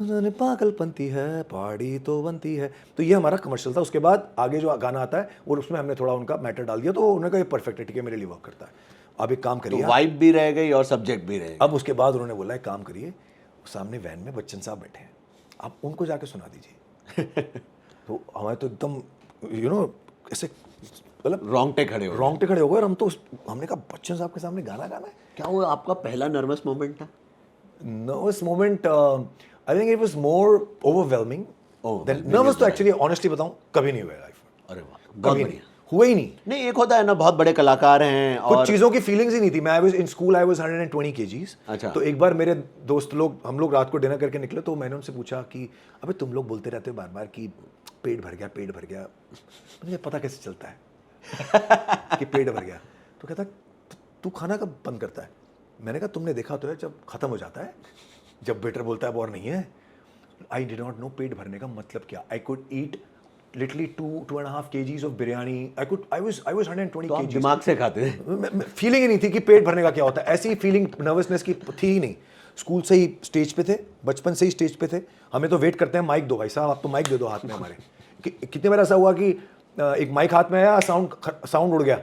पागलपंती है पाड़ी तो बनती है। तो ये हमारा कमर्शियल था। उसके बाद आगे जो गाना आता है और उसमें हमने थोड़ा उनका मैटर डाल दिया, तो उन्होंने कहा ये परफेक्ट है, ठीक है, मेरे लिए वर्क करता है, अब एक काम करिए। तो वाइब भी रह गई और सब्जेक्ट भी रह गई। अब उसके बाद उन्होंने बोला एक काम करिए, सामने वैन में बच्चन साहब बैठे हैं, आप उनको जाके सुना दीजिए। तो हमारे तो एकदम यू नो ऐसे मतलब रोंगटे खड़े हो गए, और हम तो हमने कहा बच्चन साहब के सामने गाना गाना है। क्या वो आपका पहला नर्वस मोमेंट था? Nervous moment, I think it was more overwhelming than nervous. तो एक्चुअली ऑनेस्टली बताऊं कभी नहीं हुआ लाइफ में। अरे वाह, बहुत बढ़िया। हुआ ही नहीं। नहीं, एक होता है ना, बहुत बड़े कलाकार हैं और कुछ चीज़ों की फीलिंग्स ही नहीं थी। मैं I was in school, I was 120 kgs। अच्छा। तो एक बार मेरे दोस्त लोग, हम लोग रात को डिनर करके निकले, तो मैंने उनसे पूछा कि अबे तुम लोग बोलते रहते हो बार बार कि पेट भर गया, पेट भर गया, मुझे पता कैसे चलता है कि पेट भर गया? तो कहता तू खाना कब बंद करता है? मैंने कहा तुमने देखा तो है जब खत्म हो जाता है, जब वेटर बोलता है अब और नहीं है। आई डिड नॉट नो पेट भरने का मतलब क्या। I could eat literally 2.5 kgs of biryani. I was 120 तो आप kgs। दिमाग से खाते थे? फीलिंग ही नहीं थी कि पेट भरने का क्या होता है, ऐसी फीलिंग नर्वसनेस की थी ही नहीं। स्कूल से ही स्टेज पे थे, बचपन से ही स्टेज पे थे। हमें तो वेट करते हैं माइक दो भाई साहब, आप तो माइक दे दो हाथ में हमारे। कितने बार ऐसा हुआ कि एक माइक हाथ में आया, साउंड उड़ गया,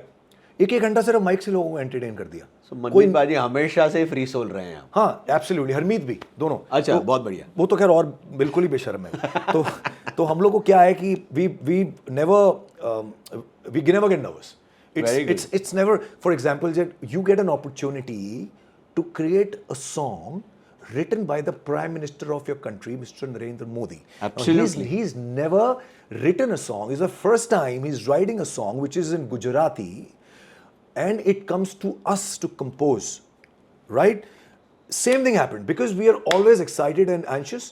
एक घंटा सिर्फ माइक से लोगों को एंटरटेन कर दिया। मनमीत बाजी हमेशा से फ्री सोल रहे हैं आप। हाँ एब्सोल्युटली, हरमीत भी, दोनों। अच्छा, तो, बहुत बढ़िया। वो तो खैर और बिल्कुल ही बेशर्म है। तो हम लोग को क्या है कि we never get nervous. It's never, for example, that you get an opportunity to create a song written by the Prime Minister of your country, Mr. Narendra Modi. Absolutely. Now, he's never written a song. It's the first time he's writing a song which is in Gujarati, and it comes to us to compose, right? Same thing happened because we are always excited and anxious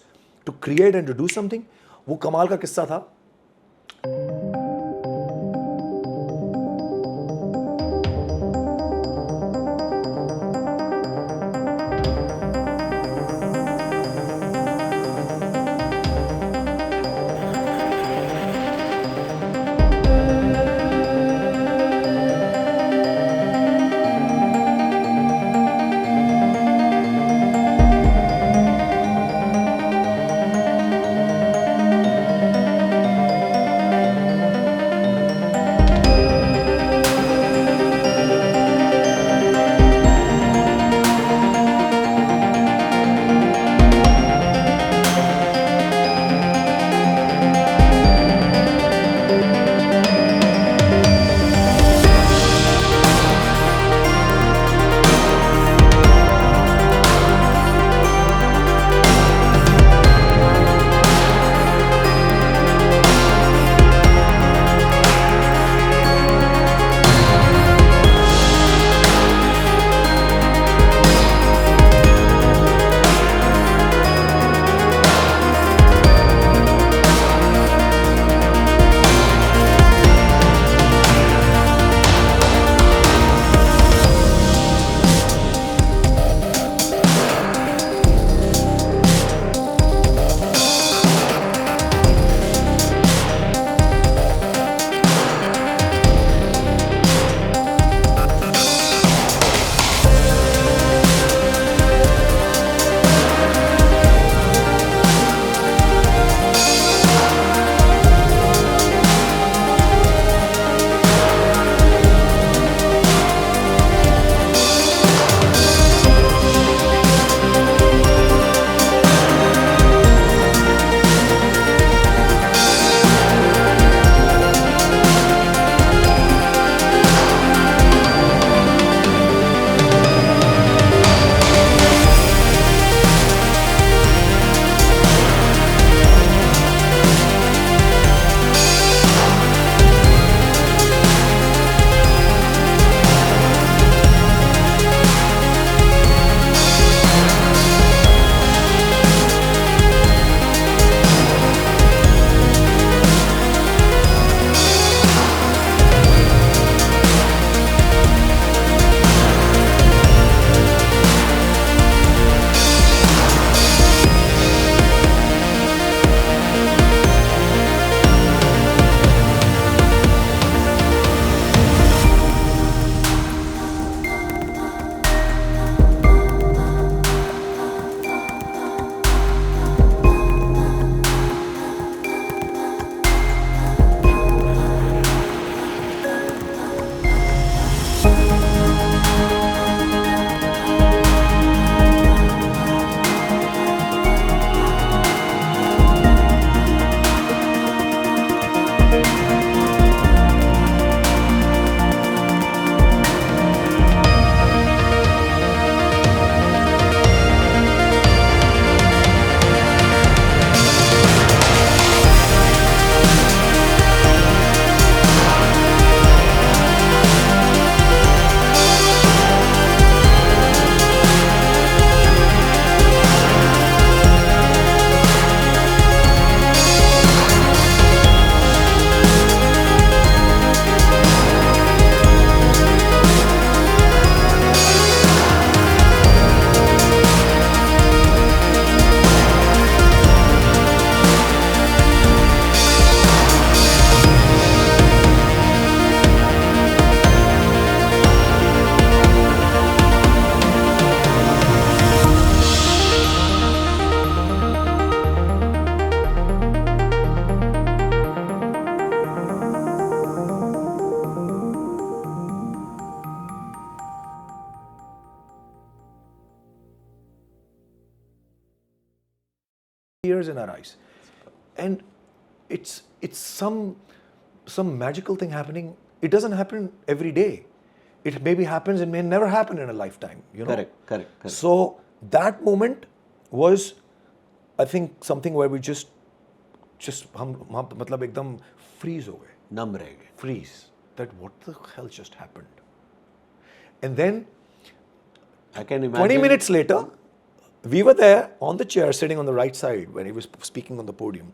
to create and to do something. वो कमाल का किस्सा था। tears in our eyes, and it's some magical thing happening. It doesn't happen every day. It maybe happens, it may never happen in a lifetime, you know. Correct. So that moment was, I think, something where we just हम मतलब एकदम freeze हो गए, नम रह गए. freeze, that what the hell just happened. And then I can imagine. 20 minutes later, we were there on the chair sitting on the right side when he was speaking on the podium.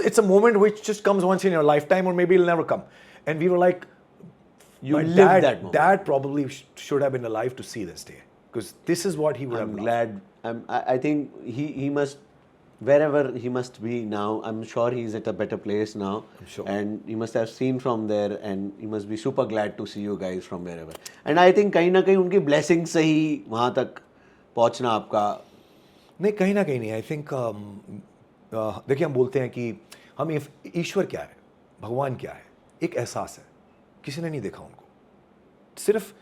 It's a moment which just comes once in your lifetime, or maybe it'll never come. And we were like, You my lived that moment. dad probably should have been alive to see this day, because this is what he would I'm have glad. I think he must, wherever he must be now, I'm sure he's at a better place now. I'm sure. And he must have seen from there, and he must be super glad to see you guys from wherever. And I think कहीं ना कहीं उनकी blessing से ही वहाँ तक पहुँचना आपका. नहीं, कहीं ना कहीं नहीं. आई थिंक देखिए, हम बोलते हैं कि हम ईश्वर क्या है, भगवान क्या है, एक एहसास है. किसी ने नहीं देखा उनको, सिर्फ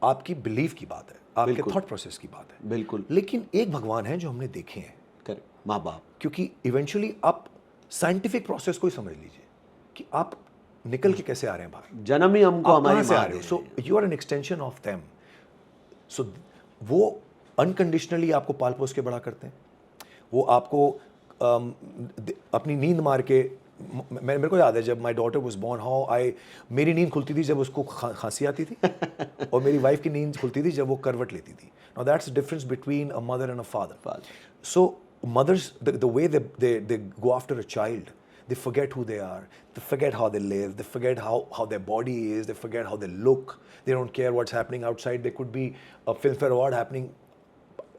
आपकी बिलीफ की बात है, आपके थॉट प्रोसेस की बात है. बिल्कुल. लेकिन एक भगवान है जो हमने देखे हैं. करेक्ट. माँ बाप. क्योंकि इवेंचुअली आप साइंटिफिक प्रोसेस को ही समझ लीजिए कि आप निकल के कैसे आ रहे हैं बाहर. जन्म ही हमको आप हमारी कहाँ से माँ आ रहे हो. They so you are an extension of them. So वो अनकंडीशनली आपको पाल पोस के बड़ा करते हैं. वो आपको अपनी नींद मार के, मेरे को याद है जब माई डॉटर वॉज बॉर्न, मेरी नींद खुलती थी जब उसको खांसी आती थी और मेरी वाइफ की नींद खुलती थी जब वो करवट लेती थी. Now that's the difference between a mother and a father. So mothers, the way they go after a child, they forget who they are, they forget how they live, they forget how their body is, they forget how they look, they don't care what's happening outside. There could be a Filmfare Award happening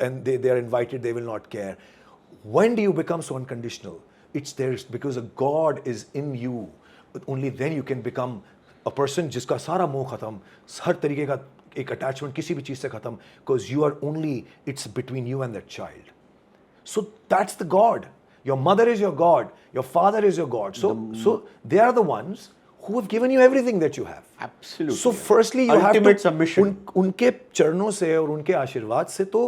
and they are invited, they will not care. When do you become so unconditional? It's there because a God is in you. But only then you can become a person जिसका सारा मोह खत्म, हर तरीके का एक attachment किसी भी चीज़ से खत्म, because you are only, it's between you and that child. So that's the God. Your mother is your God. Your father is your God. So they are the ones who have given you everything that you have. Absolutely. So firstly you have Ultimate to submission. उनके चरणों से और उनके आशीर्वाद से तो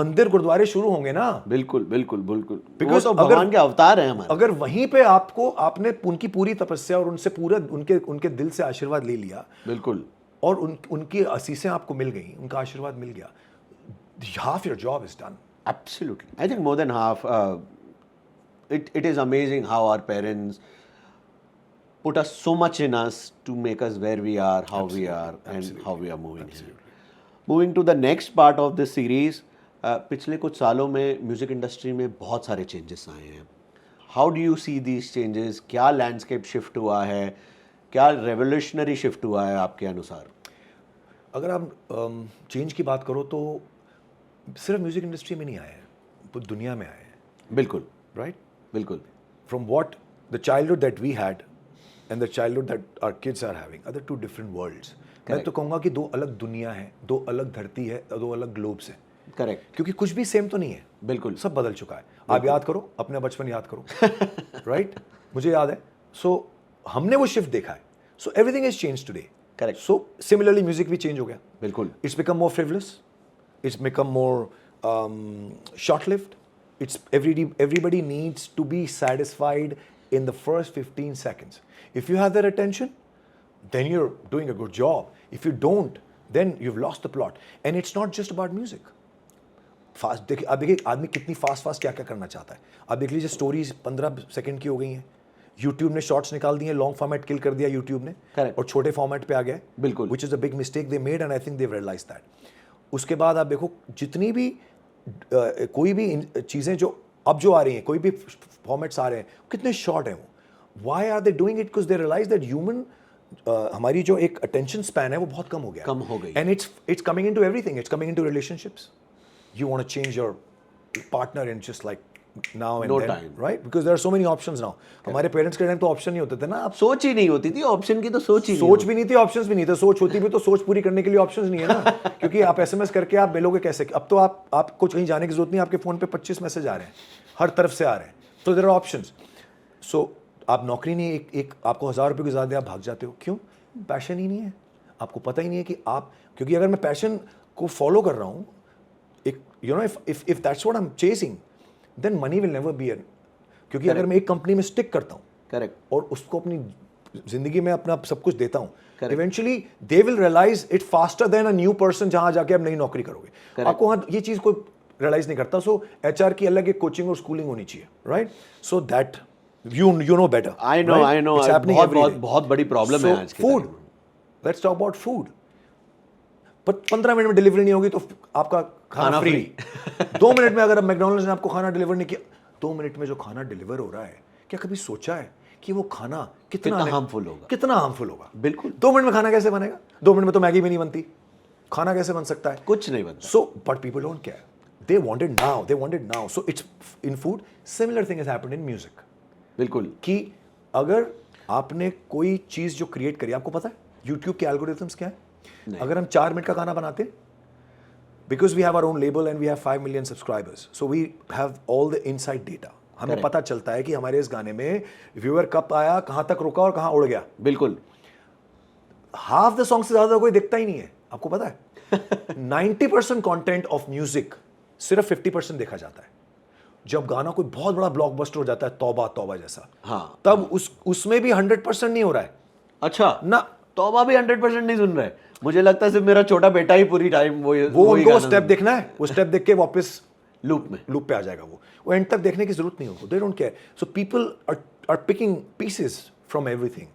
मंदिर गुरुद्वारे शुरू होंगे ना. बिल्कुल बिल्कुल बिल्कुल. Because वो तो भगवान के अवतार हैं हमारे. अगर वहीं पे आपने उनकी पूरी तपस्या और उनसे पूरा उनके दिल से आशीर्वाद ले लिया, बिल्कुल, और उनकी असीसें आपको मिल गई, उनका आशीर्वाद मिल गया, half your job is done. Absolutely. I think more than half. It is amazing how our parents put us so much in us to make us where we are, how we are, and how we are moving. Moving to the next part of this series. पिछले कुछ सालों में म्यूजिक इंडस्ट्री में बहुत सारे चेंजेस आए हैं. How do you see these changes? क्या लैंडस्केप शिफ्ट हुआ है? क्या रेवोल्यूशनरी शिफ्ट हुआ है आपके अनुसार? अगर आप चेंज की बात करो तो सिर्फ म्यूज़िक इंडस्ट्री में नहीं आया है. वो दुनिया में आए हैं, बिल्कुल राइट? बिल्कुल From what the childhood that we had and the childhood that our kids are having are the two different worlds. मैं तो कहूँगा कि दो अलग दुनिया है, दो अलग धरती है, दो अलग ग्लोब्स हैं, करेक्ट क्योंकि कुछ भी सेम तो नहीं है, बिल्कुल सब बदल चुका है. आप याद करो, अपना बचपन याद करो, राइट? मुझे याद है. सो हमने वो शिफ्ट देखा है. So everything is change today. Correct. So similarly music भी चेंज हो गया. बिल्कुल It's become more frivolous. It's become more short-lived. It's everybody needs to be satisfied in the first 15 seconds. If you have their attention, then you're doing a good job. If you don't, then you've lost the plot. And it's not just about music. Fast देखिए, आप देखिए आदमी कितनी फास्ट क्या क्या करना चाहता है. आप देख लीजिए, स्टोरीज 15 सेकंड की हो गई हैं. यूट्यूब ने शॉर्ट्स निकाल दिए, लॉन्ग फॉर्मेट किल कर दिया यूट्यूब ने. Correct. और छोटे फॉर्मेट पे आ गया. बिल्कुल. Which is a big mistake they made and I think they realise that. उसके बाद आप देखो, जितनी भी कोई भी चीज़ें जो आ रही हैं, कोई भी फॉर्मेट्स आ रहे हैं, कितने शॉर्ट हैं वो. Why are they doing it? Because they realise that human हमारी जो एक अटेंशन स्पैन है वो बहुत कम हो गया. कम हो गई. And it's coming into everything. It's coming into relationships. You want to change your partner in just like now and No then, time. right? Because there are so many options now. हमारे पेरेंट्स के टाइम तो ऑप्शन नहीं होते थे ना. आप सोच ही नहीं होती थी, ऑप्शन की तो सोच ही नहीं सोच भी नहीं थी, ऑप्शंस भी नहीं थे. सोच होती भी तो सोच पूरी करने के लिए ऑप्शंस नहीं है ना. क्योंकि आप एसएमएस करके आप मिलोगे कैसे? अब तो आपको कहीं जाने की जरूरत नहीं. आपके फोन पे 25 मैसेज आ रहे हैं, हर तरफ से आ रहे हैं. तो देयर आर ऑप्शंस. सो आप नौकरी नहीं, एक आपको 1000 रुपये की ज़्यादा दे, आप भाग जाते हो. क्यों? पैशन ही नहीं है. आपको पता ही नहीं है कि आप, क्योंकि अगर मैं पैशन को फॉलो कर रहा हूँ, if that's what I'm chasing, then money will never be क्योंकि अगर मैं एक कंपनी में स्टिक करता हूँ, करेक्ट, और उसको अपनी जिंदगी में अपना सब कुछ देता हूँ, eventually they will realise it faster than a new person जहां जाके आप नई नौकरी करोगे. आपको वहां ये चीज कोई रियलाइज नहीं करता. सो एचआर की अलग एक कोचिंग और स्कूलिंग होनी चाहिए, right? So that you know better. I know It's happening every day. बहुत बड़ी प्रॉब्लम है आज के food. Let's talk about food. पर 15 मिनट में डिलीवरी नहीं होगी तो आपका खाना फ्री. 2 मिनट में अगर मैकडॉनल्ड्स ने आपको खाना डिलीवर नहीं किया, 2 मिनट में जो खाना डिलीवर हो रहा है, क्या कभी सोचा है कि वो खाना कितना हार्मफुल होगा? कितना हार्मफुल होगा? बिल्कुल. 2 मिनट में खाना कैसे बनेगा? 2 मिनट में तो मैगी भी नहीं बनती. खाना कैसे बन सकता है? कुछ नहीं बनता. So, but people don't care. They want it now. They want it now. So it's in food. Similar thing has happened in music. बिल्कुल. कि अगर आपने कोई चीज जो क्रिएट करी, आपको पता है YouTube के एल्गोरिथम्स क्या है? अगर हम 4 मिनट का गाना बनाते, because we have our own label and we have 5 million subscribers, so we have all the inside data. हमें पता चलता है कि हमारे इस गाने में व्यूअर कब आया, कहां तक रुका और कहां उड़ गया. बिल्कुल. हाफ द सॉन्ग से ज्यादा कोई देखता ही नहीं है. आपको पता है 90% कंटेंट ऑफ म्यूजिक सिर्फ 50% देखा जाता है. जब गाना कोई बहुत बड़ा ब्लॉकबस्टर हो जाता है, तौबा तौबा जैसा, हाँ, तब उसमें भी 100% नहीं हो रहा है. अच्छा ना, तौबा भी 100% नहीं सुन रहा है. मुझे लगता है सिर्फ मेरा छोटा बेटा ही पूरी टाइम वो उनको स्टेप देखना है. वो स्टेप देख के वापस लूप पे आ जाएगा. वो एंड तक देखने की जरूरत नहीं होगी. They don't care. So people are picking pieces from everything.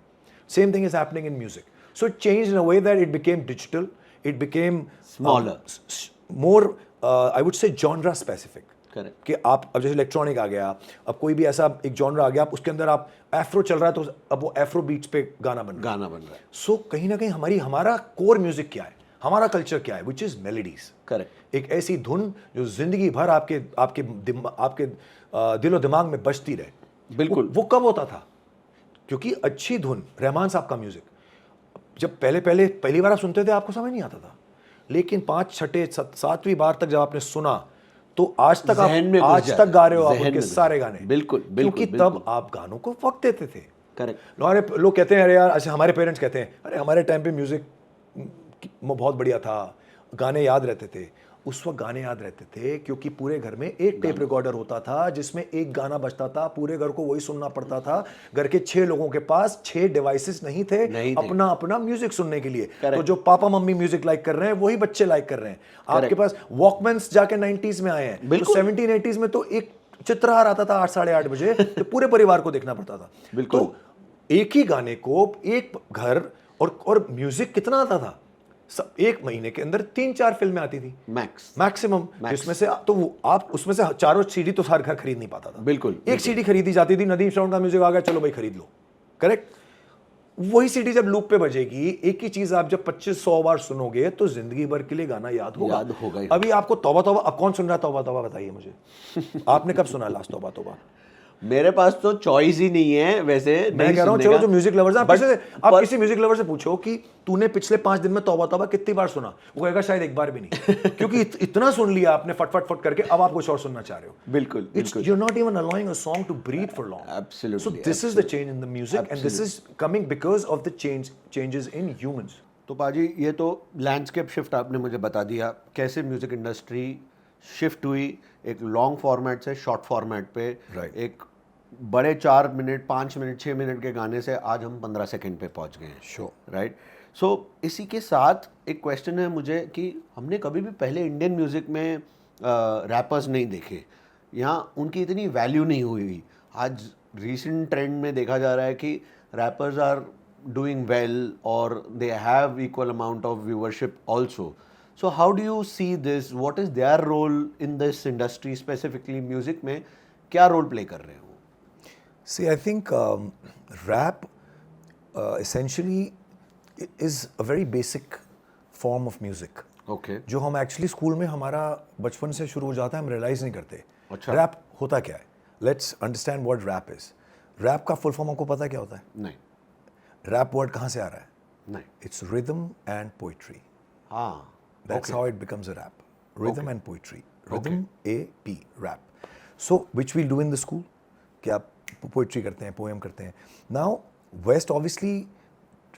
Same thing is happening in music. So it changed in a way that it became digital. It became smaller, more I would say genre specific. Correct. कि आप अब जैसे इलेक्ट्रॉनिक आ गया, अब कोई भी ऐसा एक जॉनरा आ गया, आप उसके अंदर आप एफ्रो चल रहा है तो अब वो एफ्रो बीट्स पे गाना बन रहा है. सो कहीं ना कहीं हमारा कोर म्यूजिक क्या है, हमारा कल्चर क्या है, विच इज मेलोडीज. करेक्ट. एक ऐसी धुन जो जिंदगी भर आपके दिलो दिमाग में बजती रहे. बिल्कुल. वो कब होता था? क्योंकि अच्छी धुन, रहमान साहब का म्यूजिक, जब पहली बार आप सुनते थे आपको समझ नहीं आता था, लेकिन 5, 6, 7वीं बार तक जब आपने सुना तो आज तक गा रहे हो आप उनके सारे गाने. बिल्कुल. क्योंकि तब आप गानों को वक्त देते थे. करेक्ट. लोग कहते हैं अरे यार, अच्छा हमारे पेरेंट्स कहते हैं अरे हमारे टाइम पे म्यूजिक बहुत बढ़िया था, गाने याद रहते थे. उस वक्त गाने याद रहते थे क्योंकि पूरे घर में एक टेप रिकॉर्डर होता था जिसमें एक गाना बजता था. पूरे घर को वही सुनना पड़ता था. घर के 6 लोगों के पास 6 डिवाइसेस नहीं थे अपना अपना म्यूजिक सुनने के लिए. तो जो पापा मम्मी म्यूजिक लाइक कर रहे हैं वही बच्चे लाइक कर रहे हैं. आपके पास वॉकमैन्स जाके 90s में आए हैं. तो 1780s में तो एक चित्रहार आता था 8, साढ़े 8 बजे, तो पूरे परिवार को देखना पड़ता था. तो एक ही गाने को एक घर, और म्यूजिक कितना आता था? एक महीने के अंदर 3-4 फिल्में आती थी मैक्सिमम. जिसमें से तो आप उसमें से 4 सीडी तो सारे घर खरीद नहीं पाता था. बिल्कुल. एक सीडी खरीदी जाती थी, नदीम श्रवण का म्यूजिक आ गया, चलो भाई खरीद लो. करेक्ट. वही सीडी जब लूप पे बजेगी, एक ही चीज आप जब 2500 बार सुनोगे तो जिंदगी भर के लिए गाना याद होगा। याद होगा ही। अभी आपको तौबा तौबा, अब कौन सुन रहा है तौबा तौबा, बताइए मुझे। आपने कब सुना लास्ट तौबा तौबा? मेरे पास तो चॉइस ही नहीं है वैसे। मैं नहीं कह रहा हूँ, सुनने चलो का। जो म्यूजिक लवर्स हैं, पर- किसी म्यूजिक लवर से पूछो कि तूने पिछले 5 दिन में तौबा तौबा कितनी बार सुना, वो कहेगा शायद एक बार भी नहीं। क्योंकि इतना सुन लिया आपने फट फट फट करके, अब आप कुछ और सुनना चाह रहे हो। बिल्कुल, It's, you're not even allowing a song to breathe for long. Absolutely, So this is the change in the music, and this is coming because of the changes in humans. तो पाजी, ये तो लैंडस्केप शिफ्ट आपने मुझे बता दिया, कैसे म्यूजिक इंडस्ट्री शिफ्ट हुई एक लॉन्ग फॉर्मेट से शॉर्ट फॉर्मेट पे। Right. एक बड़े 4 मिनट 5 मिनट 6 मिनट के गाने से आज हम 15 सेकंड पे पहुंच गए हैं। Sure. राइट। सो इसी के साथ एक क्वेश्चन है मुझे कि हमने कभी भी पहले इंडियन म्यूज़िक में रैपर्स नहीं देखे, यहाँ उनकी इतनी वैल्यू नहीं हुई। आज रीसेंट ट्रेंड में देखा जा रहा है कि रैपर्स आर डूइंग वेल और they have equal amount of viewership also. So how do you see this, what is their role in this industry, specifically music में क्या रोल प्ले कर रहे हैं वो? See, I think rap essentially is a very basic form of music. Okay. जो हम एक्चुअली स्कूल में हमारा बचपन से शुरू हो जाता है, हम रियलाइज नहीं करते। अच्छा। रैप होता क्या है? Let's understand what rap is. Rap का फुल फॉर्म आपको पता है क्या होता है? नहीं। रैप वर्ड कहाँ से आ रहा है? नहीं। It's rhythm and poetry. हाँ, That's how it becomes a rap. Rhythm and poetry. Rhythm, A-P, rap. So, which we'll do in the school. कि आप poetry करते हैं, poem करते हैं. Now, West obviously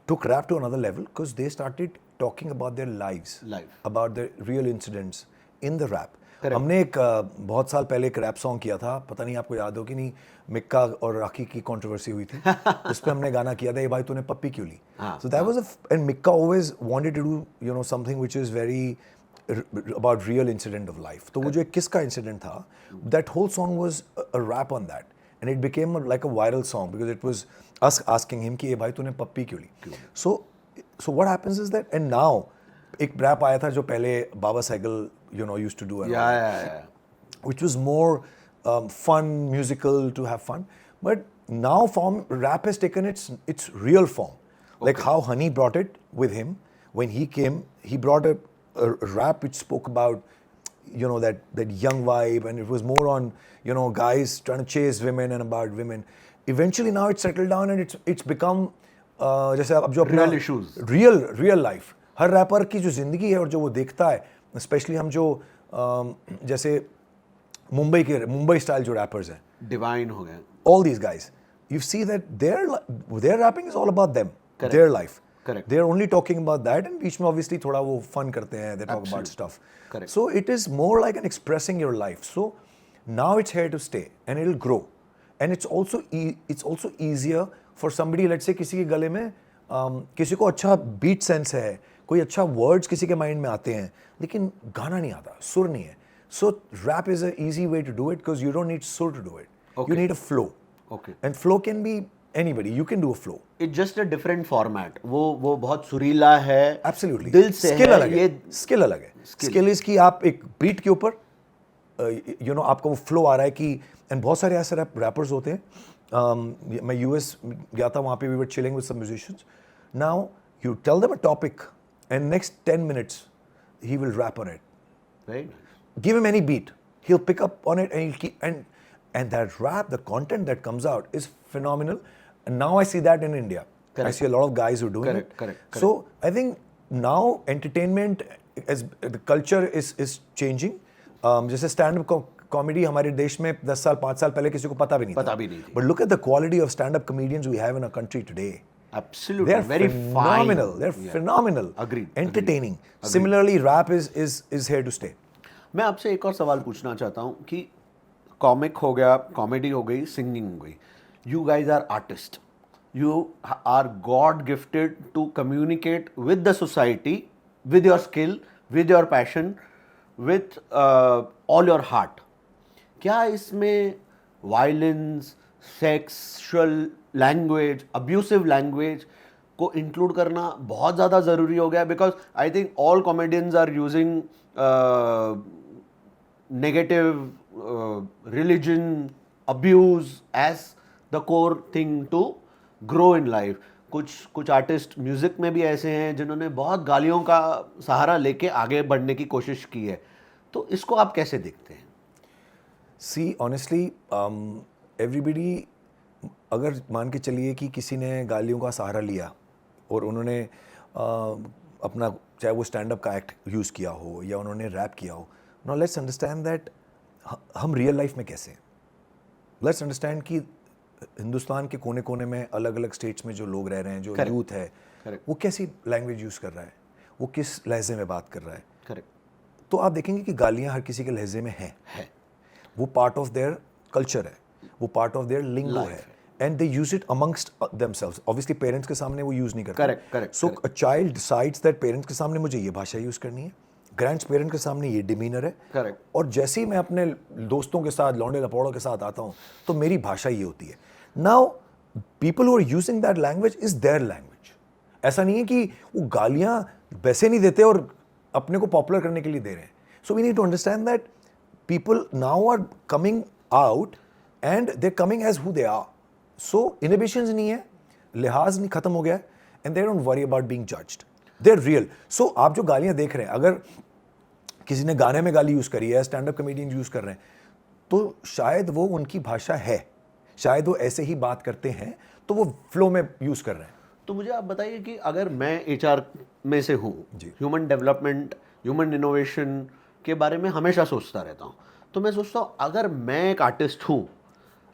took rap to another level because they started talking about their lives. About their real incidents in the rap. हमने एक बहुत साल पहले एक रैप सॉन्ग किया था, पता नहीं आपको याद हो कि नहीं, मिक्का और राखी की कंट्रोवर्सी हुई थी। उस पे हमने गाना किया था, ये भाई तूने पप्पी क्यों ली। So that was and Mikka always wanted to do, you know, something which is very about real incident of life. तो वो जो एक किसका इंसिडेंट था, that whole song was a rap on that, and it became like a viral song because it was us asking him कि ये भाई तूने पप्पी क्यों ली। So what happens is that, and now एक रैप आया था जो पहले बाबा Sehgal you know used to do, yeah. which was more fun, musical, to have fun. But now rap has taken its real form. Like how Honey brought it with him when he came. He brought a rap which spoke about, you know, that young vibe, and it was more on, you know, guys trying to chase women and about women. Eventually now it's settled down and it's become जैसे अब जो real issues, real life. हर रैपर की जो जिंदगी है और जो वो देखता है, स्पेशली हम जो जैसे मुंबई स्टाइल जो रैपर्स हैं, डिवाइन हो गए, all these guys, you see that their rapping is all about them, their life. Correct. They're only talking about that, and बीच में obviously थोड़ा वो fun करते हैं, they talk about stuff. Correct. So it is more like an expressing your life. So now it's here to stay and it'll grow, and it's also easier for somebody, let's say किसी के गले में किसी को अच्छा beat sense है, कोई अच्छा words किसी के mind में आते हैं, लेकिन गाना नहीं आता, सुर नहीं है. So rap is an easy way to do it because you don't need sur to do it. You need a flow. Okay. And flow can be anybody. You can do a flow. It's just a different format. वो बहुत सुरीला है. Absolutely. दिल से skill है. अलग है. Skill अलग है. Skill is कि आप एक beat के ऊपर, you know, आपका वो flow आ रहा है कि, and बहुत सारे ऐसे rappers होते हैं. मैं US गया था, वहाँ पे we were chilling with some musicians. Now you tell them a topic, and next 10 minutes he will rap on it. Very nice. Give him any beat, he'll pick up on it, and he'll keep, and that rap, the content that comes out is phenomenal. And now I see that in India. Correct. I see a lot of guys who are doing it. Correct. So I think now entertainment, as the culture is changing. जैसे stand-up comedy हमारे देश में 10 साल 5 साल पहले किसी को पता भी नहीं था. But look at the quality of stand-up comedians we have in our country today. Absolutely. They're very phenomenal. fine. They're phenomenal. Agreed. Entertaining. Similarly, rap is here to stay. मैं आपसे एक और सवाल पूछना चाहता हूँ कि कॉमिक हो गया, कॉमेडी हो गई, सिंगिंग हो गई. You guys are artists. You are God gifted to communicate with the society, with your skill, with your passion, with all your heart. क्या इसमें violence, sexual language, abusive language को इंक्लूड करना बहुत ज़्यादा ज़रूरी हो गया? Because I think all comedians are using negative religion, abuse as the core thing to grow in life. कुछ आर्टिस्ट म्यूजिक में भी ऐसे हैं जिन्होंने बहुत गालियों का सहारा लेके आगे बढ़ने की कोशिश की है, तो इसको आप कैसे देखते हैं? सी ऑनेस्टली एवरीबडी, अगर मान के चलिए कि किसी ने गालियों का सहारा लिया और उन्होंने अपना, चाहे वो स्टैंड अप का एक्ट यूज़ किया हो या उन्होंने रैप किया हो, नाउ लेट्स अंडरस्टैंड दैट हम रियल लाइफ में कैसे हैं। लेट्स अंडरस्टैंड कि हिंदुस्तान के कोने कोने में अलग अलग स्टेट्स में जो लोग रह रहे हैं, जो यूथ है, वो कैसी लैंग्वेज यूज़ कर रहा है, वो किस लहजे में बात कर रहा है। करेक्ट। तो आप देखेंगे कि गालियाँ हर किसी के लहजे में हैं, वो पार्ट ऑफ देयर कल्चर है, वो पार्ट ऑफ देयर लिंगो है, and they use it amongst themselves. Obviously parents के सामने वो यूज़ नहीं करते। Correct. So a child decides that parents के सामने मुझे ये भाषा यूज़ करनी है, ग्रैंड पेरेंट के सामने ये डिमीनर है। करेक्ट। और जैसे ही मैं अपने दोस्तों के साथ, लौंडे लपौड़ों के साथ आता हूँ, तो मेरी भाषा ये होती है। Now people who are using that language is their language. ऐसा नहीं है कि वो गालियाँ वैसे नहीं देते और अपने को पॉपुलर करने के लिए दे रहे हैं। So we need to understand that people now are coming out and they're coming as who they are. So inhibitions नहीं है, लिहाज नहीं खत्म हो गया है, and they don't worry about being judged. They're real. So आप जो गालियाँ देख रहे हैं, अगर किसी ने गाने में गाली यूज़ करी है, स्टैंड अप कॉमेडियन यूज़ कर रहे हैं, तो शायद वो उनकी भाषा है, शायद वो ऐसे ही बात करते हैं, तो वो फ्लो में यूज़ कर रहे हैं। तो मुझे आप बताइए कि अगर मैं एचआर में से हूँ, ह्यूमन डेवलपमेंट, ह्यूमन इनोवेशन के बारे में हमेशा सोचता रहता हूँ, तो मैं सोचता हूँ अगर मैं एक आर्टिस्ट हूँ,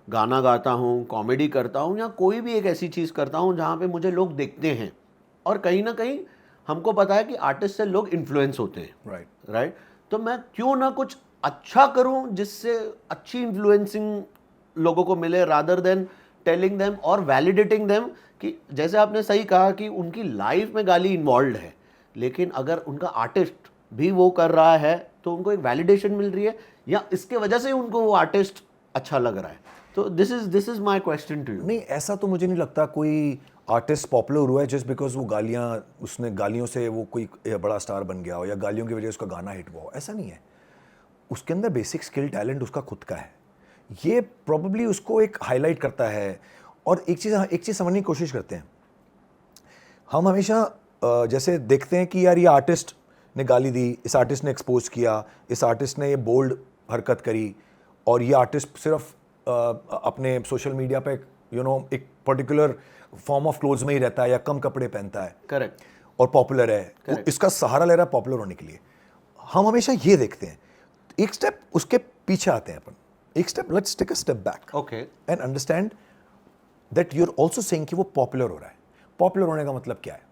गाना गाता हूँ, कॉमेडी करता हूँ, या कोई भी एक ऐसी चीज़ करता हूँ जहाँ पे मुझे लोग देखते हैं, और कहीं ना कहीं हमको पता है कि आर्टिस्ट से लोग इन्फ्लुएंस होते हैं, राइट, तो मैं क्यों ना कुछ अच्छा करूँ जिससे अच्छी इन्फ्लुएंसिंग लोगों को मिले, रादर देन टेलिंग देम और वैलिडेटिंग देम कि जैसे आपने सही कहा कि उनकी लाइफ में गाली इन्वॉल्व है, लेकिन अगर उनका आर्टिस्ट भी वो कर रहा है तो उनको एक वैलिडेशन मिल रही है, या इसके वजह से उनको वो आर्टिस्ट अच्छा लग रहा है। तो this is my question to you. नहीं, ऐसा तो मुझे नहीं लगता कोई आर्टिस्ट पॉपुलर हुआ है जस्ट बिकॉज वो गालियाँ, उसने गालियों से वो कोई बड़ा स्टार बन गया हो या गालियों की वजह से उसका गाना हिट हुआ हो, ऐसा नहीं है। उसके अंदर बेसिक स्किल टैलेंट उसका खुद का है, ये प्रॉबेबली उसको एक हाईलाइट करता है। और एक चीज़ समझने की कोशिश करते हैं हम हमेशा, जैसे देखते हैं कि यार ये आर्टिस्ट ने गाली दी, इस आर्टिस्ट ने एक्सपोज किया, इस आर्टिस्ट ने ये बोल्ड हरकत करी, और ये आर्टिस्ट सिर्फ अपने सोशल मीडिया पे एक पर्टिकुलर फॉर्म ऑफ क्लोथ्स में ही रहता है या कम कपड़े पहनता है, करेक्ट, और पॉपुलर है, वो इसका सहारा ले रहा है पॉपुलर होने के लिए। हम हमेशा ये देखते हैं, एक स्टेप उसके पीछे आते हैं अपन, एक step, let's take a step back, okay, and understand that you are also saying कि वो पॉपुलर हो रहा है। पॉपुलर होने का मतलब क्या है?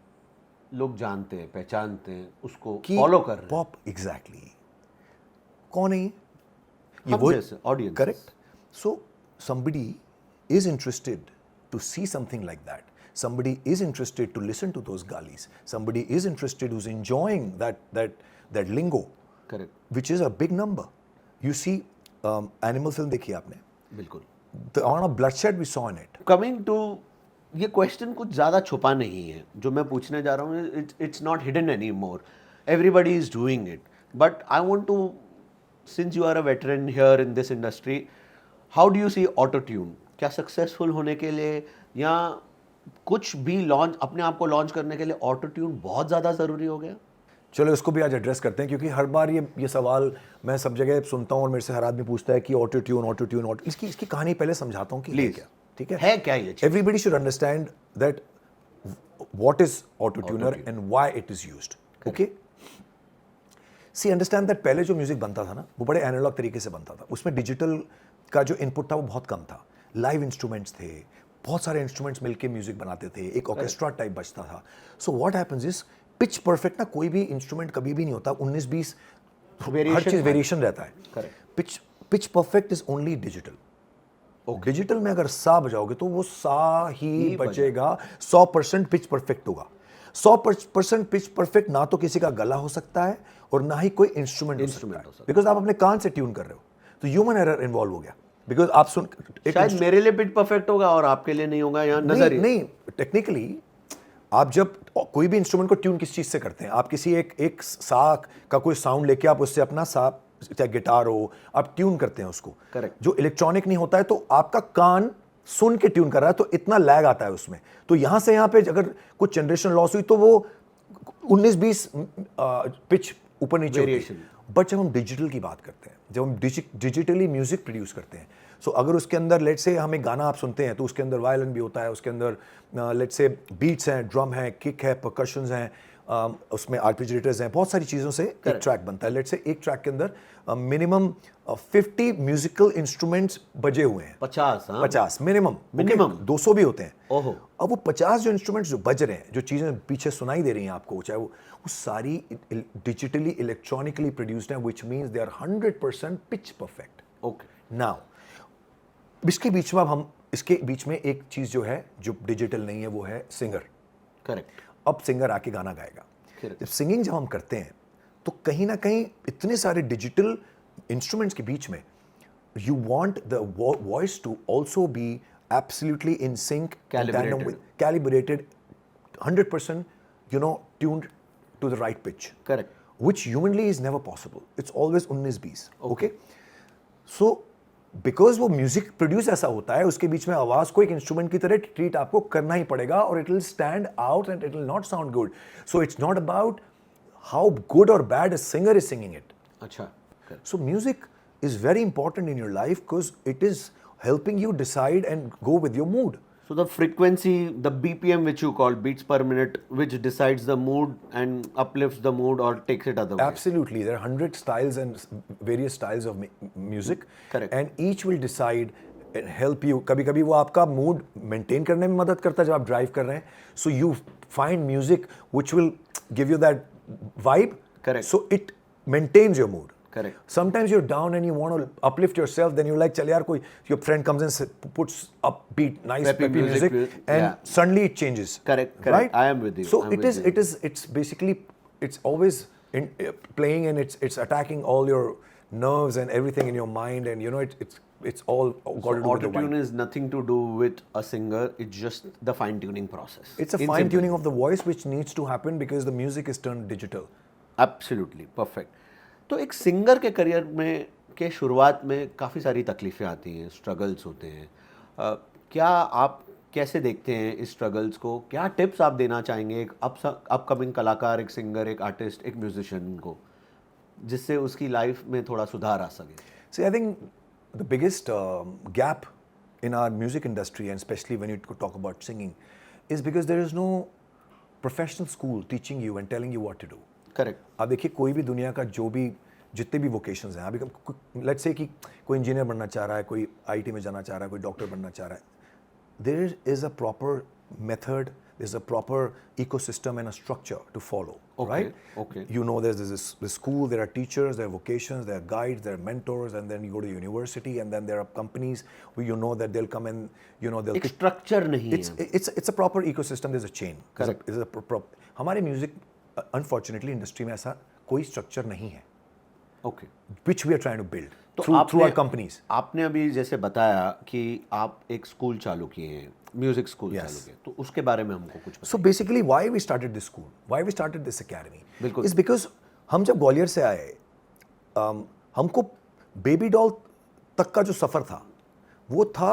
लोग जानते हैं, पहचानते हैं, उसको फॉलो कर रहे हैं। पॉप, एग्जैक्टली, कौन है ये? वो audience, correct. So somebody is interested to see something like that. Somebody is interested to listen to those galis. Somebody is interested who's enjoying that lingo, correct, which is a big number. You see, animal film देखी आपने? बिल्कुल। The amount of bloodshed we saw in it. Coming to ये क्वेश्चन कुछ ज़्यादा छुपा नहीं है जो मैं पूछने जा रहा हूँ, it's not hidden any more, everybody is doing it, but I want to, since you are a veteran here in this industry, how do you see auto tune? क्या सक्सेसफुल होने के लिए या कुछ भी लॉन्च, अपने आप को लॉन्च करने के लिए ऑटो ट्यून बहुत ज़्यादा ज़रूरी हो गया? चलो इसको भी आज एड्रेस करते हैं, क्योंकि हर बार ये सवाल मैं सब जगह सुनता हूँ और मेरे से हर आदमी पूछता है कि ऑटो ट्यून, इसकी कहानी पहले समझाता हूँ कि है क्या, ठीक है क्या ये? Everybody should understand that what is auto tuner and why it is used, okay? See understand that पहले जो म्यूजिक बनता था ना, वो बड़े एनालॉग तरीके से बनता था, उसमें डिजिटल का जो इनपुट था वो बहुत कम था, लाइव इंस्ट्रूमेंट्स थे, बहुत सारे इंस्ट्रूमेंट्स मिलके म्यूजिक बनाते थे, एक ऑर्केस्ट्रा टाइप बजता था। So what happens is pitch perfect ना कोई भी इंस्ट्रूमेंट कभी भी नहीं होता, 19-20 हर चीज वेरिएशन रहता है। Pitch perfect is only digital. Digital में अगर सा बजाओगे तो वो सा ही बजेगा, 100% पिच परफेक्ट होगा। 100% पिच परफेक्ट ना तो किसी का गला हो सकता है और ना ही कोई इंस्ट्रूमेंट हो सकता है, बिकॉज आप अपने कान से ट्यून कर रहे हो, तो ह्यूमन एरर इन्वॉल्व हो गया। बिकॉज आप सुन, शायद मेरे लिए पिच परफेक्ट होगा और आपके लिए नहीं होगा, या नजरिए नहीं, टेक्निकली आप जब कोई भी इंस्ट्रूमेंट को ट्यून किस चीज से करते हैं, आप किसी एक सा का कोई साउंड लेके आप उससे अपना सा, चाहे गिटार हो, आप ट्यून करते हैं उसको। करेक्ट। जो इलेक्ट्रॉनिक नहीं होता है तो आपका कान सुन के ट्यून कर रहा है, तो इतना लैग आता है उसमें। तो यहाँ से यहाँ पे अगर कुछ जनरेशन लॉस हुई तो वो 19-20 पिच ऊपर नीचे होती है। बट जब हम डिजिटल की बात करते हैं, जब हम डिजिटली म्यूजिक प्रोड्यूस करते हैं, सो अगर उसके अंदर लेट्स से हम एक गाना आप सुनते हैं तो उसके अंदर वायलिन भी होता है, उसके अंदर लेट्स से बीट्स हैं, ड्रम है, किक है, परकशंस हैं, उसमें आर्पेजिएटर्स हैं, बहुत सारी चीज़ों से एक ट्रैक बनता है। लेट्स से एक ट्रैक के अंदर मिनिमम 50 म्यूजिकल इंस्ट्रूमेंट्स बजे हुए हैं। 50 मिनिमम 200 भी होते हैं। ओहो। अब वो 50 जो इंस्ट्रूमेंट्स जो बज रहे हैं, जो चीज़ें पीछे सुनाई दे रही हैं आपको, चाहे वो सारी डिजिटली इलेक्ट्रॉनिकली प्रोड्यूस्ड हैं, which means they are 100% pitch perfect. Okay. Now इसके बीच में अब हम इसके बीच में एक चीज़ जो है जो डिजिटल नहीं है वो है सिंगर। करेक्ट। अब सिंगर आके गाना गाएगा। जब सिंगिंग जब हम करते हैं तो कहीं ना कहीं इतने सारे डिजिटल इंस्ट्रूमेंट्स के बीच में you want the voice to also be absolutely in sync, calibrated 100%, you know, tuned to the right pitch. Correct. Which humanly is never possible. It's always 19-20. Okay. So because वो म्यूजिक प्रोड्यूस ऐसा होता है, उसके बीच में आवाज को एक इंस्ट्रूमेंट की तरह ट्रीट आपको करना ही पड़ेगा, और it will stand out and it will not sound good. So it's not about how good और bad a singer is singing it. अच्छा. So music is very important in your life because it is helping you decide and go with your mood. So the frequency, the BPM which you call, beats per minute, which decides the mood and uplifts the mood or takes it otherwise. Absolutely. There are 100 styles and various styles of music. Correct. And each will decide and help you. कभी-कभी वो आपका mood maintain करने में मदद करता है जब आप drive कर रहे हैं. So you find music which will give you that vibe. Correct. So it maintains your mood. Correct. Sometimes you're down and you want to uplift yourself, then you're like, chal yaar, your friend comes and puts upbeat, nice peppy music, and suddenly it changes. Correct. Right? I am with you. So it's basically, it's always playing, and it's attacking all your nerves and everything in your mind, and you know, it's all got to do with the auto-tune is nothing to do with a singer, it's just the fine-tuning process. It's a fine-tuning of the voice which needs to happen because the music is turned digital. Absolutely, perfect. तो एक सिंगर के करियर में के शुरुआत में काफ़ी सारी तकलीफ़ें आती हैं, स्ट्रगल्स होते हैं. क्या आप कैसे देखते हैं इस स्ट्रगल्स को? क्या टिप्स आप देना चाहेंगे एक अपकमिंग कलाकार, एक सिंगर, एक आर्टिस्ट, एक म्यूजिशियन को, जिससे उसकी लाइफ में थोड़ा सुधार आ सके? See, I think the biggest gap in our music industry, and especially when you talk about singing, is because there is no professional school teaching you and telling you what to do. Correct. आप देखिए, कोई भी दुनिया का जो भी जितने भी वोकेशंस हैं, अभी लेट्स से कि कोई इंजीनियर बनना चाह रहा है, कोई आईटी में जाना चाह रहा है, कोई डॉक्टर बनना चाह रहा है, there is a proper method, there is a proper ecosystem and a structure to follow, right? Okay. You know, there's this school, there are teachers, there are vocations, there are guides, there are mentors, and then you go to university, and then there are companies who you know that they'll come and you know they'll. एक स्ट्रक्चर नहीं है. It's a proper ecosystem. There's a chain. Correct. हमारे म्यूजिक अनफॉर्चुनेटली इंडस्ट्री में ऐसा कोई स्ट्रक्चर नहीं है. Okay. Which we are trying to build तो through our companies. आपने अभी जैसे बताया कि आप एक स्कूल चालू किए हैं, म्यूजिक स्कूल चालू किए, तो उसके बारे में हमको कुछ So basically why we started this school, why we started this academy, बिल्कुल. is because हम जब ग्वालियर से आए, हमको बेबी डॉल तक का जो सफ़र था वो था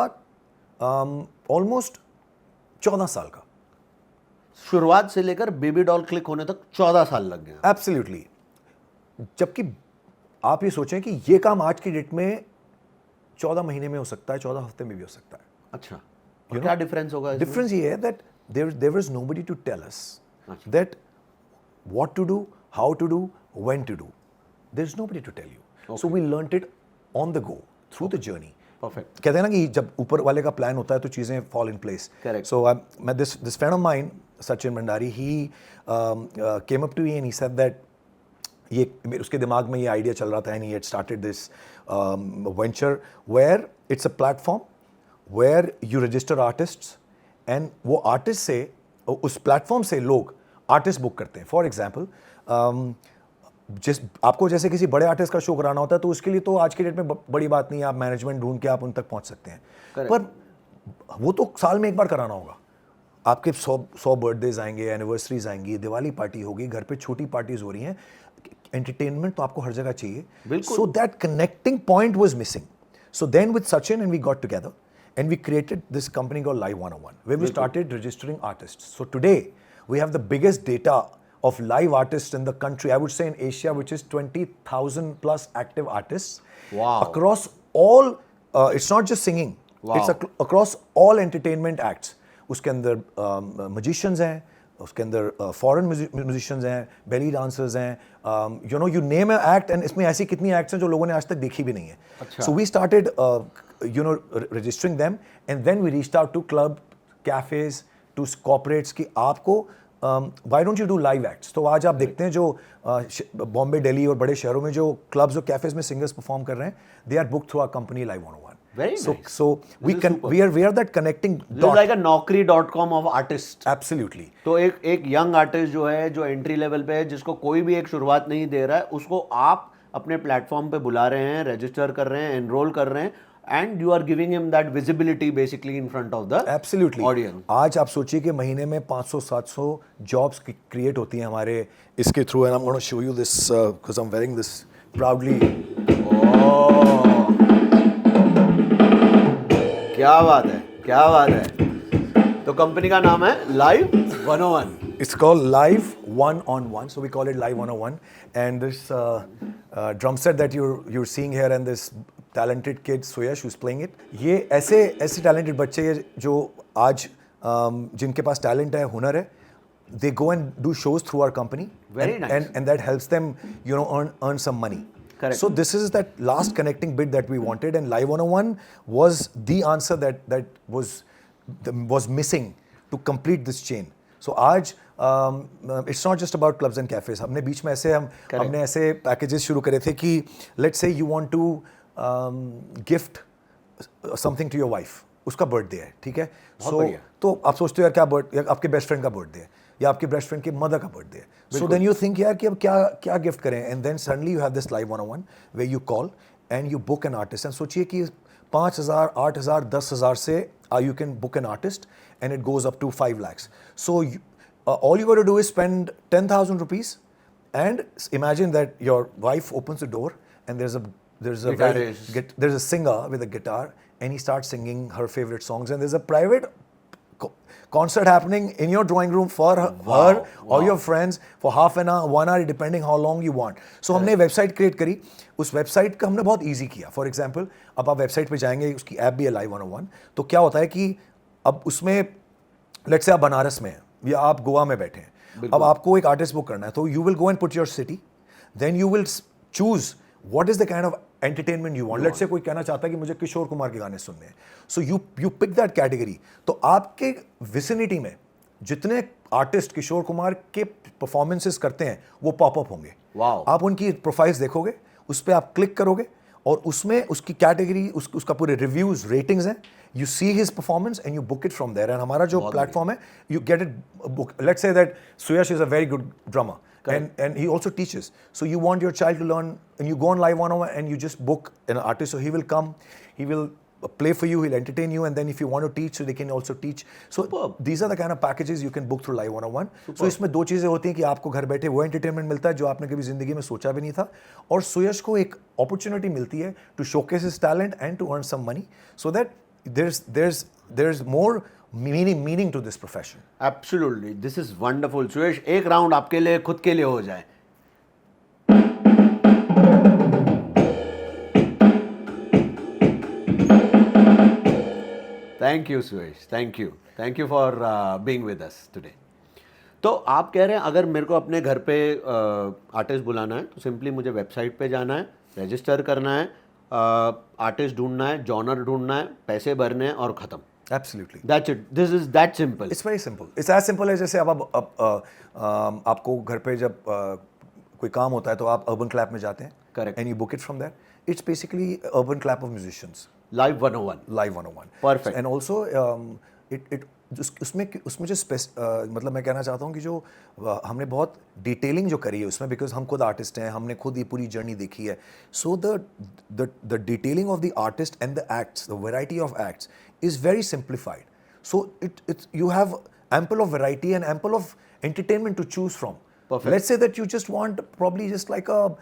ऑलमोस्ट 14 साल का. शुरुआत से लेकर बेबी डॉल क्लिक होने तक 14 साल लग गए. एब्सोल्युटली. जबकि आप ये सोचें कि ये काम आज की डेट में 14 महीने में हो सकता है, 14 हफ्ते में भी हो सकता है. अच्छा. और क्या डिफरेंस होगा? डिफरेंस ये है that there was nobody to tell us that what to do, how to do, when to do. There is nobody to tell you. So we learned it on the go through the journey. Perfect. कहते हैं ना कि जब ऊपर वाले का प्लान होता है तो चीज़ें fall in place. Correct. So मैं this friend of mine, Sachin Bhandari, he came up to me and he said that, ये उसके दिमाग में ये आइडिया चल रहा था, and he had started this venture where it's a platform where you register artists, and वो आर्टिस्ट से, उस प्लेटफॉर्म से लोग आर्टिस्ट बुक करते हैं. फॉर एग्जाम्पल, आपको जैसे किसी बड़े आर्टिस्ट का शो कराना होता है तो उसके लिए तो आज की डेट में बड़ी बात नहीं है, आप मैनेजमेंट ढूंढ के आप उन तक पहुंच सकते हैं. पर वो तो साल में एक बार कराना होगा. आपके 100 बर्थडेज आएंगे, एनिवर्सरीज आएंगी, दिवाली पार्टी होगी, घर पे छोटी पार्टीज हो रही हैं, एंटरटेनमेंट तो आपको हर जगह चाहिए. So that connecting point was missing. So then with Sachin and we got together and we created this company called Live 101, where we started registering artists. So today we have the biggest data of live artists in the country, I would say in Asia, which is 20,000 plus active artists. Wow. Across all, it's not just singing, Wow. it's across all entertainment acts. उसके अंदर magicians हैं, उसके अंदर foreign musicians हैं, belly dancers हैं, you know, you name an act, and इसमें ऐसी कितनी acts हैं जो लोगों ने आज तक देखी भी नहीं है. So we started, you know, registering them, and then we reached out to club, cafes, to corporates कि आपको why don't you do live acts? तो आज आप देखते हैं जो बॉम्बे, दिल्ली और बड़े शहरों में जो क्लब्स और कैफेज में सिंगर्स परफॉर्म कर रहे हैं, they are booked through our company Live 101. Very so, nice. So we are that connecting This is dot. like a naukri.com of artists. Absolutely. तो एक यंग आर्टिस्ट जो है, जो एंट्री लेवल पे है, जिसको कोई भी एक शुरुआत नहीं दे रहा है, उसको आप अपने प्लेटफॉर्म पे बुला रहे हैं, रजिस्टर कर रहे हैं, एनरोल कर रहे हैं, and you are giving him that visibility basically in front of the Absolutely. Audience. आज आप सोचिए कि महीने में 500-700 जॉब्स क्रिएट होती हैं हमारे इसके through, and I am gonna show you this because I am wearing this proudly. क्या बात है, क्या बात है. तो कंपनी का नाम है live 101. It's called Live 1-on-1, so we call it Live 101. And this drum set that you're seeing here, and this talented kid Suyash who's playing it, ये ऐसे talented बच्चे हैं जो आज जिनके पास talent है, हुनर है, they go and do shows through our company. Very nice. And that helps them, you know, earn some money. Correct. So this is that last connecting bit that we wanted, and Live 101 was the answer that was missing to complete this chain. So आज it's not just about clubs and cafes. हमने बीच में हमने ऐसे packages शुरू करे थे कि let's say you want to gift something to your wife. उसका बर्थडे है, ठीक है. तो आप सोचते हो यार क्या बर्थडे, आपके बेस्ट फ्रेंड का बर्थडे है या आपके बेस्ट फ्रेंड के मदर का बर्थडे है. सो देन यू थिंक यार कि अब क्या गिफ्ट करें, and then suddenly you have this live 101 way you call and you book an artist. And सोचिए कि 5,000, 8,000, 10,000 से you can book an artist and it goes up to 5 lakhs. So all you got to do is spend 10,000 rupees, and imagine that your wife opens the door and there's a singer with a guitar, and he starts singing her favorite songs, and there's a private concert happening in your drawing room for her or your friends for half an hour, 1 hour, depending how long you want. So हमने वेबसाइट क्रिएट करी. उस वेबसाइट का हमने बहुत ईजी किया. फॉर एग्जाम्पल, अब आप वेबसाइट पे जाएंगे, उसकी ऐप भी है Live 101. तो क्या होता है कि अब उसमें लेट्स से आप बनारस में हैं या आप गोवा में बैठे हैं, अब आपको एक आर्टिस्ट बुक करना है, तो you will go and put your city, then you will choose what is the kind of entertainment you want. Let's say कोई कहना चाहता है कि मुझे किशोर कुमार के गाने सुनने हैं, so you pick that category. तो आपके विसिनिटी में जितने आर्टिस्ट किशोर कुमार के परफॉर्मेंसेस करते हैं वो पॉपअप होंगे. आप उनकी प्रोफाइल्स देखोगे, उस पर आप क्लिक करोगे, और उसमें उसकी कैटेगरी, उसका पूरे रिव्यूज, रेटिंग्स हैं. You see his performance and you book it from there. And हमारा जो platform है, you get it book. Let's say that Suyash is a very good drummer, and he also teaches. So you want your child to learn, and you go on Live 101 and you just book an artist. So he will come, he will play for you, he'll entertain you, and then if you want to teach, so they can also teach. So these are the kind of packages you can book through Live 101. So इसमें दो चीज़ें होती हैं कि आपको घर बैठे वो entertainment मिलता है जो आपने कभी ज़िंदगी में सोचा भी नहीं था, और सुयश को एक opportunity मिलती है to showcase his talent and to earn some money, so that there's more meaning to this profession. Absolutely, this is wonderful. सुयश, एक राउंड आपके लिए, खुद के लिए हो जाए. Thank you, Suyash. Thank you for being with us today. तो आप कह रहे हैं अगर मेरे को अपने घर पे आर्टिस्ट बुलाना है, तो सिंपली मुझे वेबसाइट पे जाना है, रजिस्टर करना है, आर्टिस्ट ढूंढना है, जॉनर ढूंढना है, पैसे भरने हैं और खत्म. Absolutely. That's it. This is that simple. It's very simple. It's as simple as जैसे अब आपको घर पे जब कोई काम होता है तो आप Urban Clap में जाते हैं. Correct. And you book it from there. It's basically Urban Clap of musicians. Live 101. Live 101. Perfect. And also उसमें जो मतलब मैं कहना चाहता हूँ कि जो हमने बहुत डिटेलिंग जो करी है उसमें, बिकॉज हम खुद आर्टिस्ट हैं, हमने खुद ये पूरी जर्नी देखी है. So the detailing of the artist and the acts, the variety of acts is very simplified. So it you have ample of variety and ample of entertainment to choose from. Perfect. Let's say that you just want probably just like a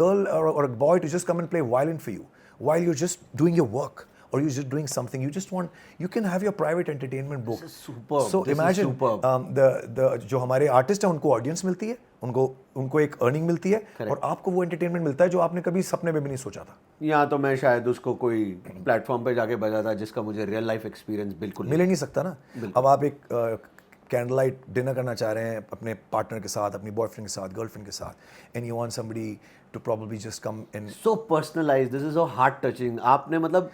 girl or a boy to just come and play violin for you while you're just doing your work, or you're just doing something, you can have your private entertainment book. This is superb. So This is imagine superb. the जो हमारे आर्टिस्ट हैं उनको ऑडियंस मिलती है, उनको एक अर्निंग मिलती है, और आपको वो एंटरटेनमेंट मिलता है जो आपने कभी सपने में भी नहीं सोचा था. यहाँ तो मैं शायद उसको कोई प्लेटफॉर्म पे जाके बजाता जिसका मुझे रियल लाइफ एक्सपीरियंस बिल्कुल मिल ही नहीं सकता ना. अब आप एक कैंडल लाइट डिनर करना चाह रहे हैं अपने पार्टनर के साथ, अपनी बॉयफ्रेंड के साथ, गर्लफ्रेंड के साथ, and you want somebody to probably just come in. So personalised, this is so heart touching. आपने मतलब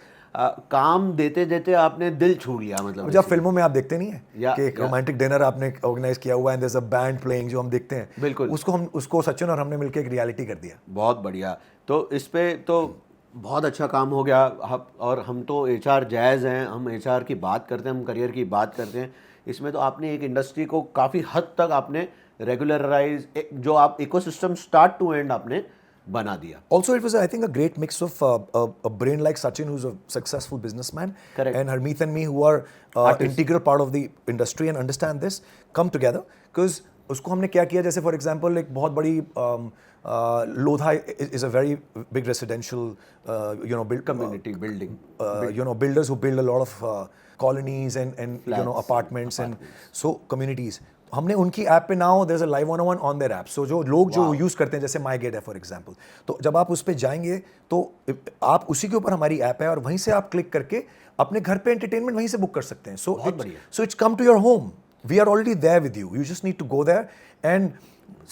काम देते देते आपने दिल छू लिया. मतलब जब फिल्मों में आप देखते नहीं है या, कि एक रोमांटिक डिनर आपने ऑर्गेनाइज किया हुआ है, and there is a band playing, जो हम देखते हैं, बिल्कुल उसको सचिन और हमने मिलकर एक रियलिटी कर दिया. बहुत बढ़िया. तो इस पे तो बहुत अच्छा काम हो गया. और हम तो एचआर जैज़ हैं, हम एचआर की बात करते हैं, हम करियर की बात करते हैं. इसमें तो आपने एक इंडस्ट्री को काफ़ी हद तक आपने रेगुलराइज, जो आप इकोसिस्टम स्टार्ट टू एंड आपने बना दिया. Also, it was, I think, a great mix of a brain like Sachin, who's a successful businessman, Correct. and Harmeet and me, who are integral part of the industry and understand this, come together. Because उसको हमने क्या किया, जैसे for example, एक बहुत बड़ी Lodha is a very big residential, Community building. Builders who build a lot of colonies and apartments and so communities. हमने उनकी ऐप पे now there is a live 101 on their app. So जो लोग जो यूज़ करते हैं, जैसे माई गेट है फॉर एग्जांपल, तो जब आप उस पर जाएंगे तो आप उसी के ऊपर हमारी ऐप है, और वहीं से आप क्लिक करके अपने घर पे एंटरटेनमेंट वहीं से बुक कर सकते हैं. So it's come to your home. We are already there with you. You just need to go there and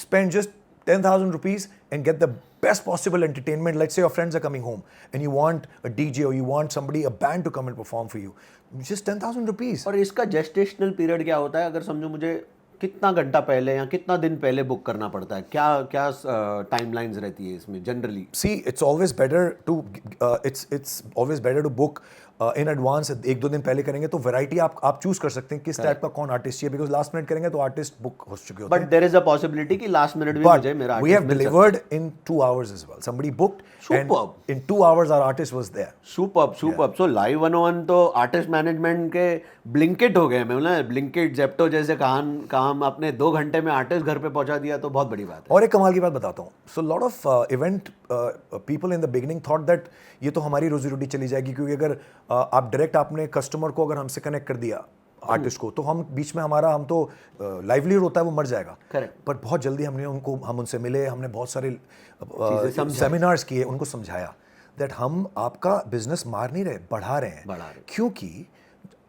spend just 10,000 rupees and get the best possible entertainment. Let's say your friends are coming home and you want a DJ or you want somebody, a band to come and perform for you. Just 10,000 rupees. और इसका जेस्टेशनल पीरियड क्या होता है? अगर समझो मुझे कितना घंटा पहले या कितना दिन पहले बुक करना पड़ता है? क्या क्या टाइमलाइंस रहती है इसमें generally? See, it's always better to book in advance. 1-2 दिन पहले करेंगे तो वैरायटी आप चूज कर सकते हैं किस टाइप का कौन आर्टिस्ट चाहिए, बिकॉज लास्ट मिनट करेंगे तो आर्टिस्ट बुक हो चुके होते हैं. But there is a possibility कि लास्ट मिनट भी मुझे मेरा we have delivered in 2 hours as well. Somebody booked and in 2 hours our artist was there. Superb. So live 101 तो आर्टिस्ट मैनेजमेंट के ब्लिंकिट हो गए. मैं ब्लिंकिट, जेप्टो जैसे काम अपने 2 घंटे में आर्टिस्ट घर पे पहुंचा दिया, तो बहुत बड़ी बात है. और एक कमाल की बात बताता हूँ. So lot of event people in the beginning thought that ये तो हमारी रोजी रोटी चली जाएगी, क्योंकि अगर आप डायरेक्ट आपने कस्टमर को अगर हमसे कनेक्ट कर दिया आर्टिस्ट को, तो हम बीच में हम तो लाइवलीहुड होता है वो मर जाएगा. करेक्ट. पर बहुत जल्दी हम उनसे मिले, हमने बहुत सारे सेमिनार्स किए, उनको समझाया दैट हम आपका बिजनेस मार नहीं रहे, बढ़ा रहे हैं. क्योंकि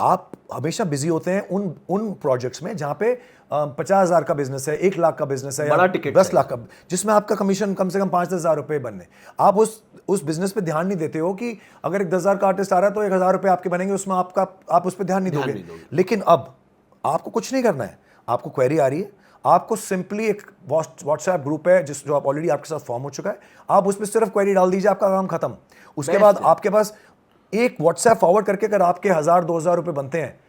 आप हमेशा बिजी होते हैं उन प्रोजेक्ट्स में जहाँ पे 50,000 का बिजनेस है, 1 लाख का बिजनेस है, बड़ा टिकट 10 लाख का, जिसमें आपका कमीशन कम से कम 5-10 हज़ार रुपये बनने. आप उस बिजनेस पे ध्यान नहीं देते हो कि अगर एक 10,000 का आर्टिस्ट आ रहा है तो 1,000 रुपये आपके बनेंगे, उसमें आप उस पर ध्यान नहीं दोगे. लेकिन अब आपको कुछ नहीं करना है. आपको क्वेरी आ रही है, आपको सिंपली एक व्हाट्सएप ग्रुप है जो आप ऑलरेडी आपके साथ फॉर्म हो चुका है, आप उस पर सिर्फ क्वेरी डाल दीजिए, आपका काम खत्म. उसके बाद आपके पास एक व्हाट्सएप फॉरवर्ड करके अगर आपके 1,000-2,000 रुपये बनते हैं,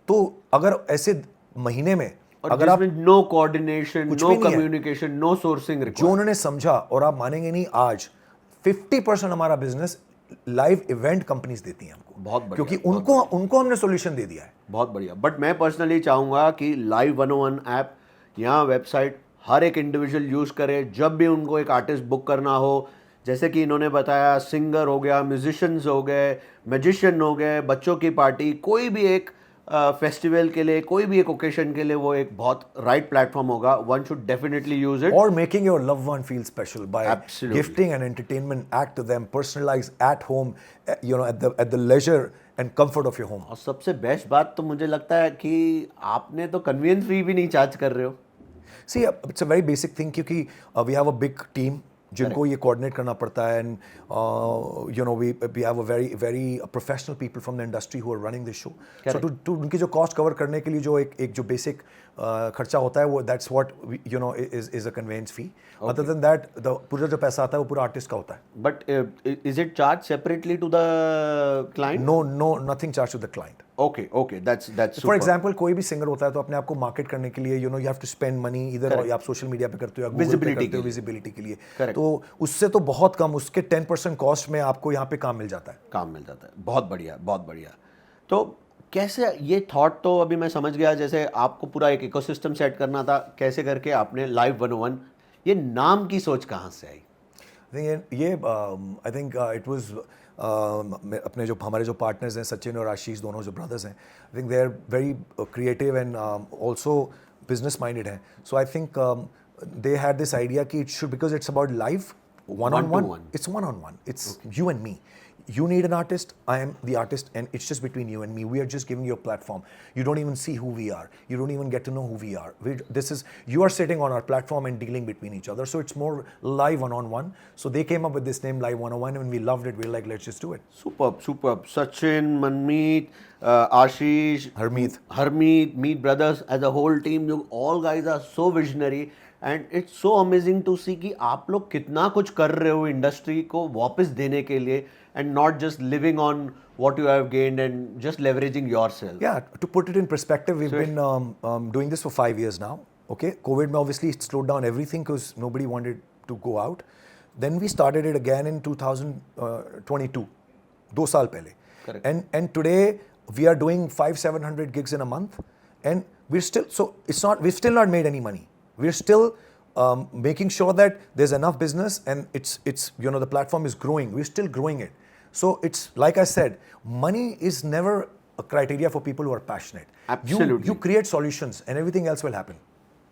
तो अगर ऐसे महीने में अगर आप no coordination, no communication, no sourcing, जो उन्होंने समझा, और आप मानेंगे नहीं, आज 50% हमारा बिजनेस लाइव इवेंट कंपनीज देती हैं हमको. बहुत बढ़िया, क्योंकि उनको हमने सॉल्यूशन दे दिया है. बहुत बढ़िया. बट मैं पर्सनली चाहूँगा कि लाइव 101 ऐप या वेबसाइट हर एक इंडिविजुअल यूज़ करे जब भी उनको एक आर्टिस्ट बुक करना हो. जैसे कि इन्होंने बताया, सिंगर हो गया, म्यूजिशियंस हो गए, मैजिशियन हो गए, बच्चों की पार्टी, कोई भी एक फेस्टिवल के लिए, कोई भी एक ओकेशन के लिए वो एक बहुत राइट प्लेटफॉर्म होगा. One should definitely use it. और making your loved one feel special by gifting an entertainment act to them, personalise at home, at the leisure and comfort of your home. और सबसे बेस्ट बात तो मुझे लगता है कि आपने तो कन्वीनियंस फी भी नहीं चार्ज कर रहे हो. See, it's a very basic thing, क्योंकि we have a big team जिनको ये कोऑर्डिनेट करना पड़ता है, and we have a very professional people from the industry who are running this show. So to उनकी जो कॉस्ट कवर करने के लिए जो एक जो बेसिक खर्चा होता है, वो that's what is a conveyance fee. Other than that, पूरा जो पैसा आता है वो पूरा आर्टिस्ट का होता है. But is it charged separately to the client? No, nothing charged to the client. Okay, that's super. For example, कोई भी सिंगर होता है तो अपने आप को मार्केट करने के लिए you have to spend money, इधर आप सोशल मीडिया पे करते हो या गूगल पे करते हो विजिबिलिटी के लिए. तो उससे तो बहुत कम, उसके 10% कॉस्ट में आपको यहाँ पे काम मिल जाता है. बहुत बढ़िया. तो कैसे ये थॉट, तो अभी मैं समझ गया, जैसे आपको पूरा एक इकोसिस्टम सेट करना था, कैसे करके आपने लाइव 101, ये नाम की सोच कहाँ से आई? I think it was अपने जो हमारे जो partners हैं सचिन और आशीष दोनों जो brothers हैं, I think they are very creative and also business minded हैं. So I think they had this idea कि it should, because it's about live one on one. It's one on one. It's you and me. You need an artist, I am the artist, and it's just between you and me. We are just giving you a platform. You don't even see who we are. You don't even get to know who we are. You are sitting on our platform and dealing between each other. So it's more live one-on-one. So they came up with this name, Live 101, and we loved it. We were like, let's just do it. Superb, superb. Sachin, Manmeet, Ashish, Harmeet, Meet Brothers, as a whole team, you all guys are so visionary. And it's so amazing to see कि आप लोग कितना कुछ कर रहे हो इंडस्ट्री को वापस देने के लिए and not just living on what you have gained and just leveraging yourself. Yeah, to put it in perspective, we've been doing this for 5 years now. Okay, COVID obviously slowed down everything because nobody wanted to go out. Then we started it again in 2022, 2 साल पहले. Correct. And today we are doing 500-700 gigs in a month, and we're we've still not made any money. We're still making sure that there's enough business and it's the platform is growing. We're still growing it. So it's like I said, money is never a criteria for people who are passionate. Absolutely. You create solutions and everything else will happen.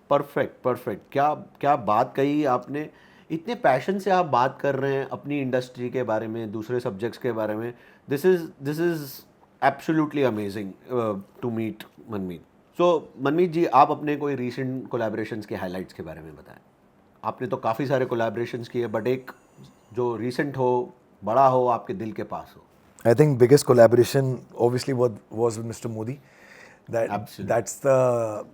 Perfect. क्या बात कही आपने. इतने पैशन से आप बात कर रहे हैं अपनी इंडस्ट्री के बारे में, दूसरे सब्जेक्ट्स के बारे में. This is absolutely amazing to meet Manmeet. So Manmeet ji, आप अपने कोई रीसेंट कोलैबोरेशंस के हाइलाइट्स के बारे में बताएं. आपने तो काफ़ी सारे कोलैबोरेशंस किए, बट एक जो रीसेंट हो, बड़ा हो, आपके दिल के पास हो. I think biggest collaboration obviously was with Mr. Modi. That's the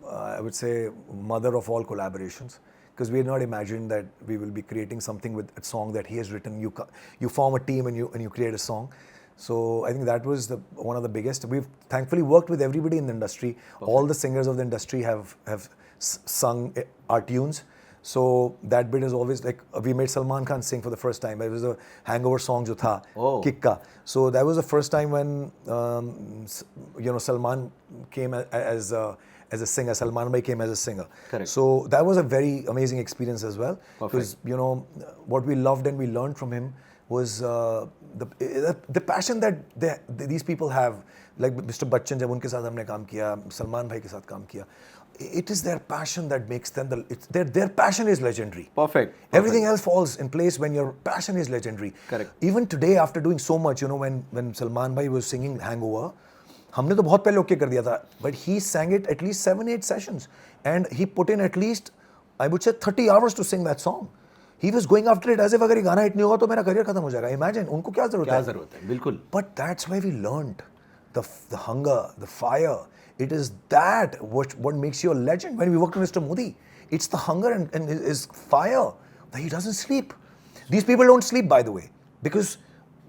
I would say mother of all collaborations, because we had not imagined that we will be creating something with a song that he has written. You form a team and you create a song. So I think that was one of the biggest. We've thankfully worked with everybody in the industry. Okay. All the singers of the industry have sung our tunes. So that bit is always like, we made Salman Khan sing for the first time. It was a hangover song jo tha, Kick Ka. So that was the first time when Salman came as a singer. Salman Bhai came as a singer. Correct. So that was a very amazing experience as well. Because what we loved and we learned from him was the passion that these people have. Like Mr. Bachchan, जब उनके साथ हमने काम किया, सलमान भाई के साथ काम किया, it is their passion that makes them their passion is legendary. Perfect. Everything else falls in place when your passion is legendary. Correct. Even today, after doing so much, when Salman Bhai was singing Hangover, हमने तो बहुत पहले ओके कर दिया था, but he sang it at least 7-8 sessions, and he put in at least, I would say, 30 hours to sing that song. He was going after it as if अगर ये गाना हिट नहीं होगा तो मेरा करियर खत्म हो जाएगा. Imagine, उनको क्या जरूरत है? बिल्कुल. But that's why we learned the hunger, the fire. It is that what makes you a legend. When we worked with Mr. Modi, it's the hunger and his fire that he doesn't sleep. These people don't sleep, by the way, because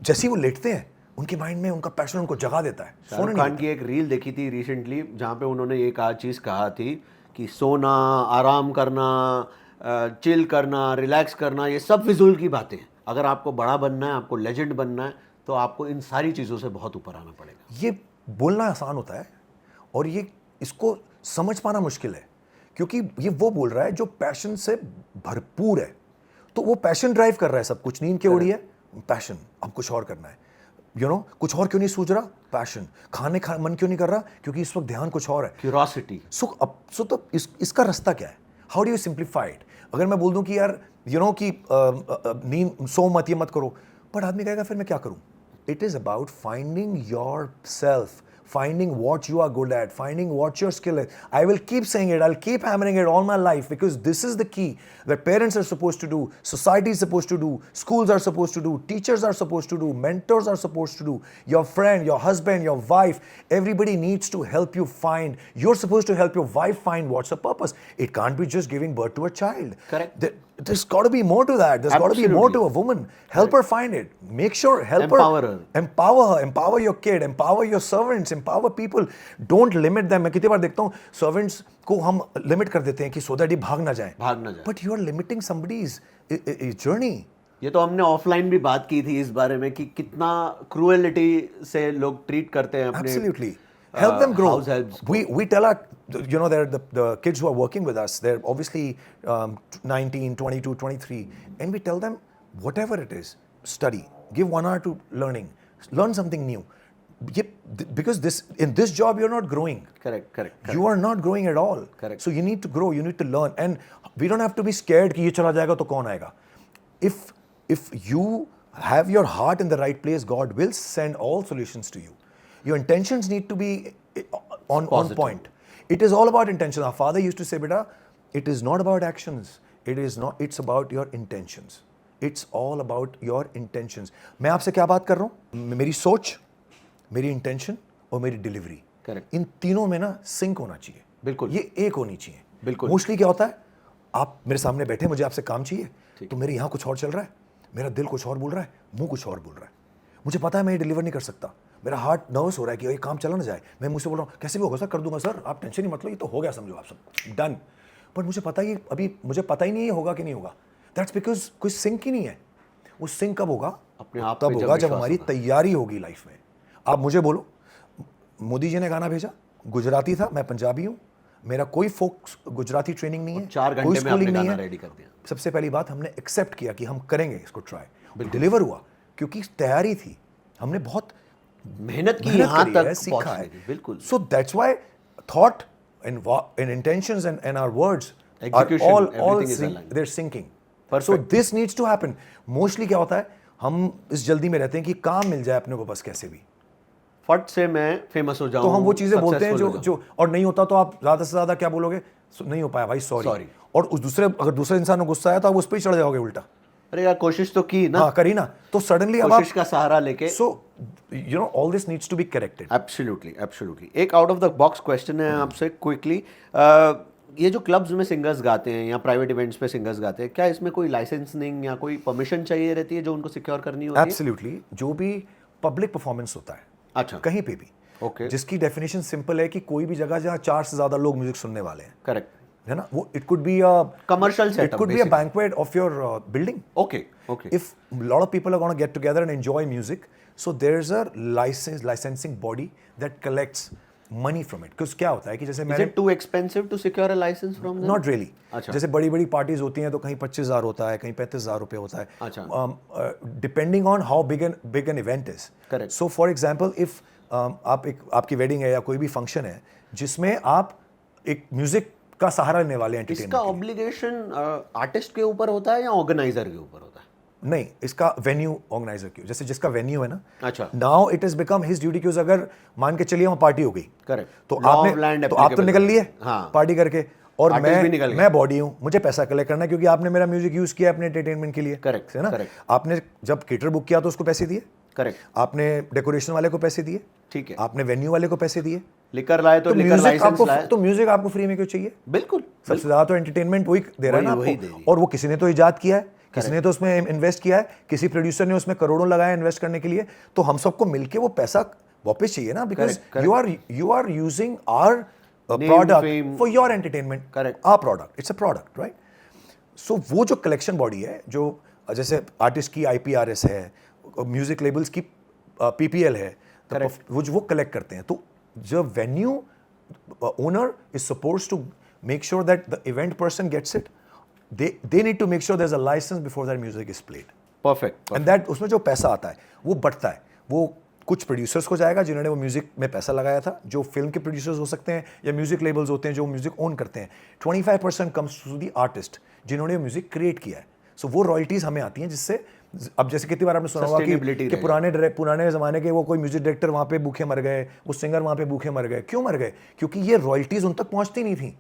जैसे वो लेटते हैं, उनके माइंड में उनका पैशन उनको जगा देता है. शाहरुख खान की एक रील देखी थी रिसेंटली, जहाँ पे उन्होंने एक चीज़ कहा थी कि सोना, आराम करना, चिल करना, रिलैक्स करना, ये सब फिजूल की बातें हैं. अगर आपको बड़ा बनना है, आपको लेजेंड बनना है, तो आपको इन सारी चीज़ों से बहुत ऊपर आना पड़ेगा. ये बोलना आसान होता है और ये इसको समझ पाना मुश्किल है, क्योंकि ये वो बोल रहा है जो पैशन से भरपूर है. तो वो पैशन ड्राइव कर रहा है सब कुछ. नींद क्यों उड़ी है? पैशन. अब कुछ और करना है. कुछ और क्यों नहीं सूझ रहा? पैशन. खाने का मन क्यों नहीं कर रहा? क्योंकि इस वक्त ध्यान कुछ और है. क्यूरोसिटी. तो इसका रास्ता क्या है? How do you simplify it? अगर मैं बोल दूं कि यार कि नींद सो मत, ये मत करो, बट आदमी कहेगा फिर मैं क्या करूं? It is about finding yourself, finding what you are good at, finding what your skill is. I will keep saying it, I'll keep hammering it all my life, because this is the key that parents are supposed to do, society is supposed to do, schools are supposed to do, teachers are supposed to do, mentors are supposed to do, your friend, your husband, your wife, everybody needs to help you find. You're supposed to help your wife find what's her purpose. It can't be just giving birth to a child. Correct. There's got to be more to that. There's got to be more to a woman. Help her find it. Make sure, Empower her. Empower her. Empower your kid. Empower your servants. Empower people. Don't limit them. मैं कितनी बार देखता हूँ servants को हम limit कर देते हैं कि so that ये भाग ना जाए. But you are limiting somebody's journey. ये तो हमने ऑफलाइन भी बात की थी इस बारे में कि कितना क्रूएलिटी से लोग ट्रीट करते हैं अपने. Absolutely. Help them grow. We tell our, the kids who are working with us, they're obviously 19, 22, 23, and we tell them, whatever it is, study, give 1 hour to learning, learn something new. Because in this job you're not growing. Correct. You are not growing at all. Correct. So you need to grow, you need to learn, and we don't have to be scared कि ये चला जाएगा तो कौन आएगा. If you have your heart in the right place, God will send all solutions to you. Your intentions need to be on point. It is all about intentions. Our father used to say, beta, it is not about actions. It's about your intentions. It's all about your intentions. मैं आपसे क्या बात कर रहा हूँ? मेरी सोच, मेरी इंटेंशन और मेरी डिलीवरी, करेक्ट, इन तीनों में ना सिंक होना चाहिए. बिल्कुल, ये एक होनी चाहिए. बिल्कुल. मोस्टली क्या होता है, आप मेरे सामने बैठे, मुझे आपसे काम चाहिए, तो मेरे यहाँ कुछ और चल रहा है, मेरा दिल कुछ और बोल रहा है, मुंह कुछ और बोल रहा है. मुझे पता है मैं ये डिलीवर नहीं कर सकता, मेरा हार्ट नर्वस हो रहा है कि ये काम चला ना जाए. मैं मुझसे बोल रहा हूँ कैसे भी होगा सर, कर दूंगा सर, आप टेंशन नहीं मत लो, ये तो हो गया, समझो आप सब डन. पर मुझे पता ही अभी मुझे पता ही नहीं है होगा कि नहीं होगा. दैट्स बिकॉज कोई सिंक ही नहीं है. वो सिंक कब होगा? अपने आप तब होगा जब हमारी तैयारी होगी लाइफ में. आप मुझे बोलो, मोदी जी ने गाना भेजा, गुजराती था, मैं पंजाबी हूँ, मेरा कोई फोक गुजराती ट्रेनिंग नहीं है, 4 घंटे में आपने गाना रेडी कर दिया. सबसे पहली बात, हमने एक्सेप्ट किया कि हम करेंगे इसको ट्राई. डिलीवर हुआ क्योंकि तैयारी थी, हमने बहुत मेहनत की, यहाँ तक सीखा है. बिल्कुल. सो that's why thought and intentions and our words Execution, are all everything is aligned. they're syncing. Perfect. So this needs to happen. Mostly क्या होता है, हम इस जल्दी में रहते हैं कि काम मिल जाए अपने को बस कैसे भी, फट से मैं फेमस हो जाऊं, तो हम वो चीजें बोलते हैं जो और नहीं होता तो आप ज्यादा से ज्यादा क्या बोलोगे, नहीं हो पाया भाई, सॉरी. और उस अगर दूसरे इंसान को गुस्सा आया तो आप उस पर ही चढ़ जाओगे उल्टा. अरे यार कोशिश तो की ना. हाँ करी ना, तो सडनली अब कोशिश का सहारा लेके. So you know all this needs to be corrected. Absolutely. एक out of the box question है आपसे क्विकली. ये जो क्लब्स में सिंगर्स गाते हैं या प्राइवेट इवेंट्स पे सिंगर्स गाते हैं, क्या इसमें कोई लाइसेंसिंग या कोई परमिशन चाहिए रहती है जो उनको सिक्योर करनी होती है? एब्सोल्युटली. जो भी पब्लिक परफॉर्मेंस होता है, अच्छा, कहीं पे भी, ओके, जिसकी डेफिनेशन सिंपल है कि कोई भी जगह जहाँ 4 से ज्यादा लोग म्यूजिक सुनने वाले हैं, करेक्ट है ना, वो it could be a commercial setup, it could be a banquet of your building. Okay. If a lot of people are going to get together and enjoy music, so there's a licensing body that collects money from it. Because क्या होता है कि जैसे Is it too expensive to secure a license from them? Not really. अच्छा. जैसे बड़ी बड़ी पार्टीज होती हैं तो कहीं 25,000 होता है, कहीं 35,000 रुपए होता है. अच्छा. Depending on how big an event is. Correct. So for example, if आपकी वेडिंग है या कोई भी फंक्शन है जिसमें आप एक म्यूजिक का सहारा लेने वाले हैं, इसका ऑब्लिगेशन आर्टिस्ट के ऊपर होता है या ऑर्गेनाइजर के ऊपर होता है? नहीं, इसका वेन्यू ऑर्गेनाइजर की, जैसे जिसका वेन्यू है ना, अच्छा, now it is become his duty. क्योंकि अगर मान के चलिए वहाँ पार्टी हो गई, करेक्ट, तो आप तो निकल लिए पार्टी करके, और मैं बॉडी हूँ, मुझे पैसा कलेक्ट करना है क्योंकि आपने मेरा म्यूजिक यूज किया अपने एंटरटेनमेंट के लिए, करेक्ट है ना. आपने जब केटर बुक किया तो उसको पैसे दिए, करेक्ट, आपने डेकोरेशन वाले को पैसे दिए, ठीक है, आपने वेन्यू वाले को पैसे दिए, लिकर लाए तो लिकर लाइसेंस लाए, तो म्यूजिक आपको फ्री में क्यों चाहिए? बिल्कुल. सबसे ज्यादा तो एंटरटेनमेंट वही दे रहा है ना आपको, और वो किसी ने तो इजाद किया है, किसी ने तो उसमें इन्वेस्ट किया है, किसी प्रोड्यूसर ने उसमें करोड़ों लगाया इन्वेस्ट करने के लिए, तो हम सबको मिलके वो पैसा वापस चाहिए ना, because you are using our product for your entertainment. Correct. Our product, it's a product, right. So वो जो कलेक्शन बॉडी है, जो जैसे आर्टिस्ट की IPRS है, म्यूजिक लेबल्स की PPL है, वो कलेक्ट करते हैं. तो जो venue owner is supposed to make sure that the event person gets it. They need to make sure there's a license before that music is played. Perfect. And that उसमें जो पैसा आता है वो बढ़ता है, वो कुछ प्रोड्यूसर्स को जाएगा जिन्होंने वो म्यूजिक में पैसा लगाया था, जो फिल्म के प्रोड्यूसर्स हो सकते हैं या म्यूजिक लेबल्स होते हैं जो म्यूजिक ओन करते हैं. 25% कम्स टू द आर्टिस्ट जिन्होंने म्यूजिक क्रिएट किया है. सो वो रॉयल्टीज हमें आती हैं, जिससे अब जैसे कितनी बार आपने सुना होगा कि पुराने ज़माने के वो कोई म्यूजिक डायरेक्टर वहाँ पे भूखे मर गए, वो सिंगर वहाँ पे भूखे मर गए. क्यों मर गए? क्योंकि ये रॉयल्टीज उन तक पहुँचती नहीं थी.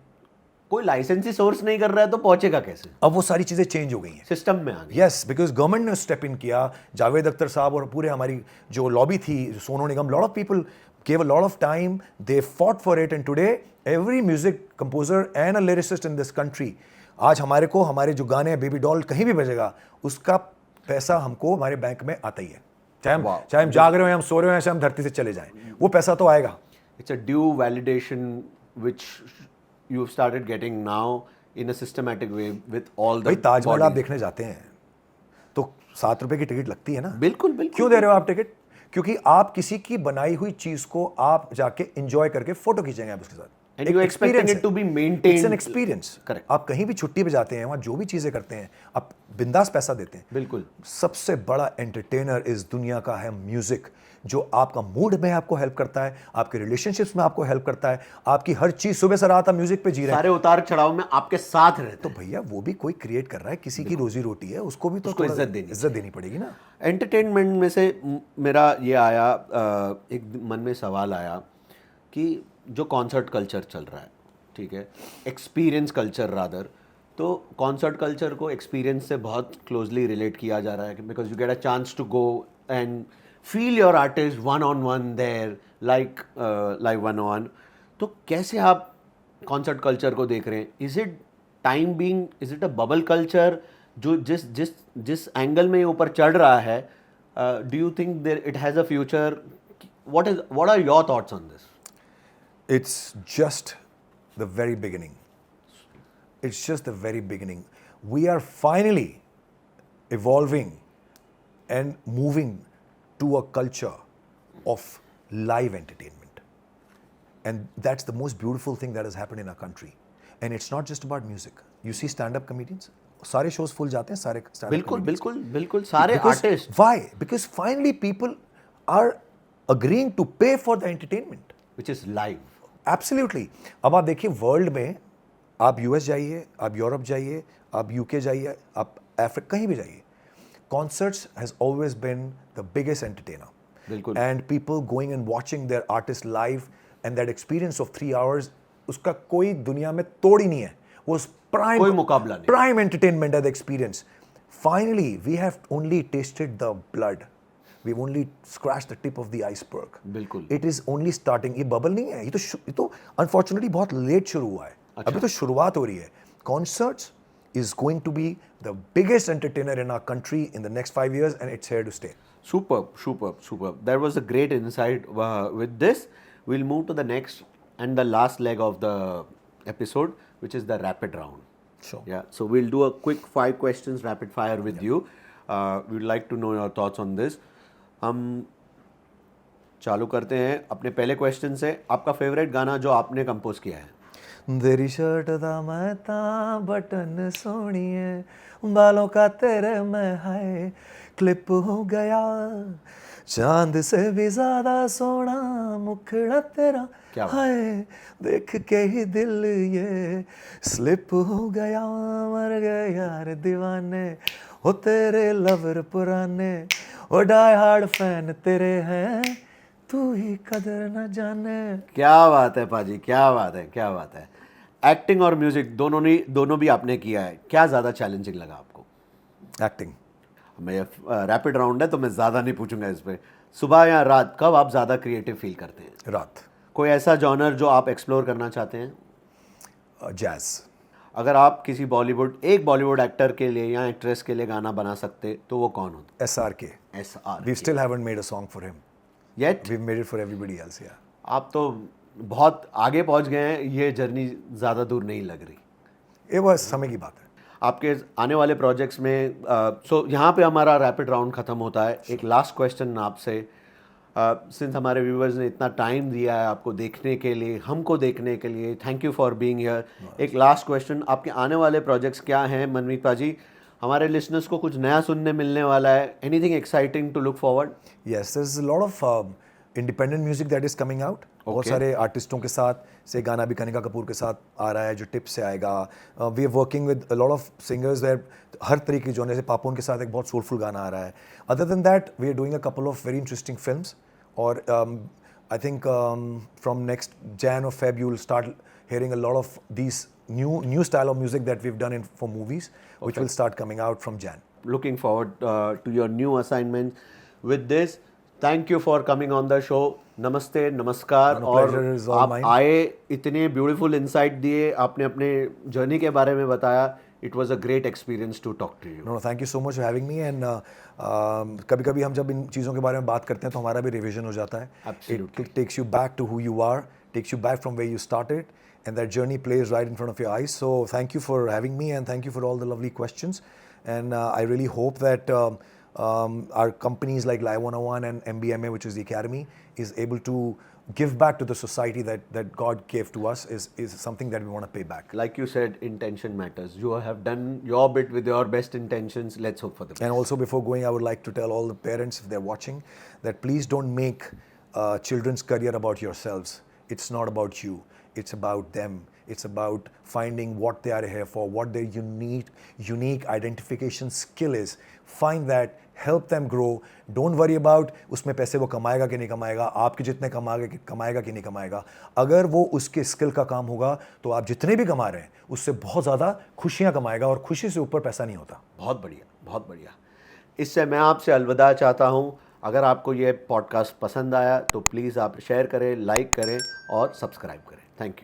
कोई लाइसेंस ही सोर्स नहीं कर रहा है तो पहुंचेगा कैसे? अब वो सारी चीजें चेंज हो गई हैं, सिस्टम में आ गई. यस, बिकॉज गवर्नमेंट ने स्टेप इन किया, जावेद अख्तर साहब और पूरे हमारी जो लॉबी थी, Sonu Nigam, lot of people gave a lot of time, they fought for it, and today every music composer and a lyricist in this country, आज हमारे जो गाने बेबी डॉल कहीं भी बजेगा, उसका पैसा हमको हमारे बैंक में आता ही है. चाहे हम जाग रहे हो, हम सो रहे हो, चाहे हम धरती से चले जाएं, वो पैसा तो आएगा. It's a due validation which you've started getting now in a systematic way with all the. भाई ताजमहल आप देखने जाते हैं तो 7 रुपए की टिकट लगती है ना. बिल्कुल बिल्कुल. क्यों दे रहे हो आप टिकट? क्योंकि आप किसी की बनाई हुई चीज को आप जाके एंजॉय करके फोटो खींचेंगे आप उसके साथ. And you expecting it to be maintained. It's an experience. Correct. आप कहीं भी छुट्टी पे जाते हैं, वहाँ जो भी चीज़ें करते हैं, आप बिंदास पैसा देते हैं। बिल्कुल। सबसे बड़ा एंटरटेनर इस दुनिया का है म्यूजिक, जो आपका मूड में आपको हेल्प करता है, आपके रिलेशनशिप्स में आपको हेल्प करता है, आपकी हर चीज सुबह से रात आप म्यूजिक पे जी रहे हैं। सारे उतार चढ़ाव में आपके साथ रहते तो हैं। भैया वो भी कोई क्रिएट कर रहा है, किसी की रोजी रोटी है, उसको भी तो उसको थोड़ा इज्जत देनी पड़ेगी ना। एंटरटेनमेंट में से मेरा ये आया, एक मन में सवाल आया कि जो कॉन्सर्ट कल्चर चल रहा है, ठीक है, एक्सपीरियंस कल्चर रादर, तो कॉन्सर्ट कल्चर को एक्सपीरियंस से बहुत क्लोजली रिलेट किया जा रहा है, because you get a chance to go and feel your artist one on one there, like one on. तो कैसे आप कॉन्सर्ट कल्चर को देख रहे हैं? Is it time being, is it a bubble culture? जो जिस जिस जिस एंगल में ये ऊपर चढ़ रहा है, do you think there it has a future? What are your thoughts on this? It's just the very beginning. It's just the very beginning. We are finally evolving and moving to a culture of live entertainment. And that's the most beautiful thing that has happened in our country. And it's not just about music. You see stand-up comedians, सारे shows full जाते हैं, सारे stand-up बिल्कुल comedians. बिल्कुल बिल्कुल सारे Because- artist, Why? Because finally people are agreeing to pay for the entertainment. Which is live. Absolutely. अब आप देखिए वर्ल्ड में, आप यूएस जाइए, आप यूरोप जाइए, आप यूके जाइए, आप अफ्रीका कहीं भी जाइए, concerts has always been the biggest entertainer. बिल्कुल। And people going and watching their artist live and that experience of 3 hours, उसका कोई दुनिया में तोड़ ही नहीं है। वो प्राइम, कोई मुकाबला नहीं। प्राइम एंटरटेनमेंट है the experience. Finally we have only tested the blood, we've only scratched the tip of the iceberg. बिल्कुल। It is only starting. ये बबल नहीं है, ये तो अनफॉर्चुनेटली बहुत लेट शुरू हुआ है। अभी तो शुरुआत हो रही है। Concerts is going to be the biggest entertainer in our country in the next 5 years, and it's here to stay. Superb, superb, superb. That was a great insight. With this, we'll move to the next and the last leg of the episode, which is the rapid round. Sure. Yeah. So we'll do a quick 5 questions rapid fire with you. We'd like to know your thoughts on this. हम चालू करते हैं अपने पहले क्वेश्चन से। आपका फेवरेट गाना जो आपने कंपोज किया है? तेरी शर्ट दा मैं ता बटन सोनिए, बालों का तेरे मैं हाय क्लिप हो गया, चांद से भी ज्यादा सोना मुखड़ा तेरा क्या बात। हाय, देख के ही दिल ये स्लिप हो गया, मर गए यार दीवाने, हो तेरे लवर पुराने, ओ डाई हार्ड फैन तेरे हैं, तू ही कदर न जाने। क्या बात है पाजी, क्या बात है, क्या बात है। एक्टिंग और म्यूजिक दोनों भी आपने किया है, क्या ज़्यादा चैलेंजिंग लगा आपको? एक्टिंग। मैं रैपिड राउंड है तो मैं ज़्यादा नहीं पूछूंगा इस पे। सुबह या रात, कब आप ज़्यादा क्रिएटिव फील करते हैं? रात। कोई ऐसा जॉनर जो आप एक्सप्लोर करना चाहते हैं? जैज। अगर आप किसी एक बॉलीवुड एक्टर के लिए या एक्ट्रेस के लिए गाना बना सकते तो वो कौन होता? SRK. SRK. We still haven't made a song for him. Yet? We've made it for everybody else, yeah. आप तो बहुत आगे पहुंच गए हैं, ये जर्नी ज़्यादा दूर नहीं लग रही। ये बस समय की बात है। आपके आने वाले प्रोजेक्ट्स में सो यहाँ पे हमारा रैपिड राउंड ख़त्म होता है। एक लास्ट क्वेश्चन आपसे, सिंस हमारे व्यूवर्स ने इतना टाइम दिया है आपको देखने के लिए, हमको देखने के लिए, thank you for being here. एक लास्ट क्वेश्चन, आपके आने वाले प्रोजेक्ट्स क्या हैं मनमीत पाजी? हमारे लिसनर्स को कुछ नया सुनने मिलने वाला है, anything exciting to look forward? Yes, there's a lot of independent music that is coming out. बहुत सारे आर्टिस्टों के साथ, से गाना भी कनिका कपूर के साथ आ रहा है जो टिप से आएगा। We are working with a lot of singers where हर तरीके के जॉनर से, पापोन के साथ एक बहुत सोलफुल गाना आ रहा है। Other than that we are doing a couple of very interesting films, और I think from next Jan or Feb you will start hearing a lot of these new style of music that we've done for movies, which will start coming out from Jan. Looking forward to your new assignment. With this, thank you for coming on the show. नमस्ते, नमस्कार। No, और pleasure is all आप mine. आए, इतने ब्यूटीफुल इंसाइट दिए, आपने अपने जर्नी के बारे में बताया। It was a great experience to talk to you. No, thank you so much for having me. And कभी-कभी हम जब इन चीज़ों के बारे में बात करते हैं तो हमारा भी रिवीजन हो जाता है। Absolutely. It takes you back to who you are, takes you back from where you started, and that journey plays right in front of your eyes. So thank you for having me, and thank you for all the lovely questions. And I really hope that our companies like Live 101 and MBMA, which is the academy, is able to give back to the society that God gave to us is something that we want to pay back. Like you said, intention matters. You have done your bit with your best intentions. Let's hope for the best. And also before going, I would like to tell all the parents, if they're watching, that please don't make children's career about yourselves. It's not about you. It's about them. It's about finding what they are here for, what their unique identification skill is. Find that, help them grow. Don't worry about उसमें पैसे वो कमाएगा कि नहीं कमाएगा, आपके जितने कमाएगा कि नहीं कमाएगा. अगर वो उसके स्किल का काम होगा तो आप जितने भी कमा रहे हैं उससे बहुत ज़्यादा खुशियाँ कमाएगा, और खुशी से ऊपर पैसा नहीं होता. बहुत बढ़िया, बहुत बढ़िया. इससे मैं आपसे अलविदा चाहता हूँ. अगर आपको ये पॉडकास्ट पसंद आया तो प्लीज़ आप शेयर करें, लाइक करें और सब्सक्राइब करें. Thank you.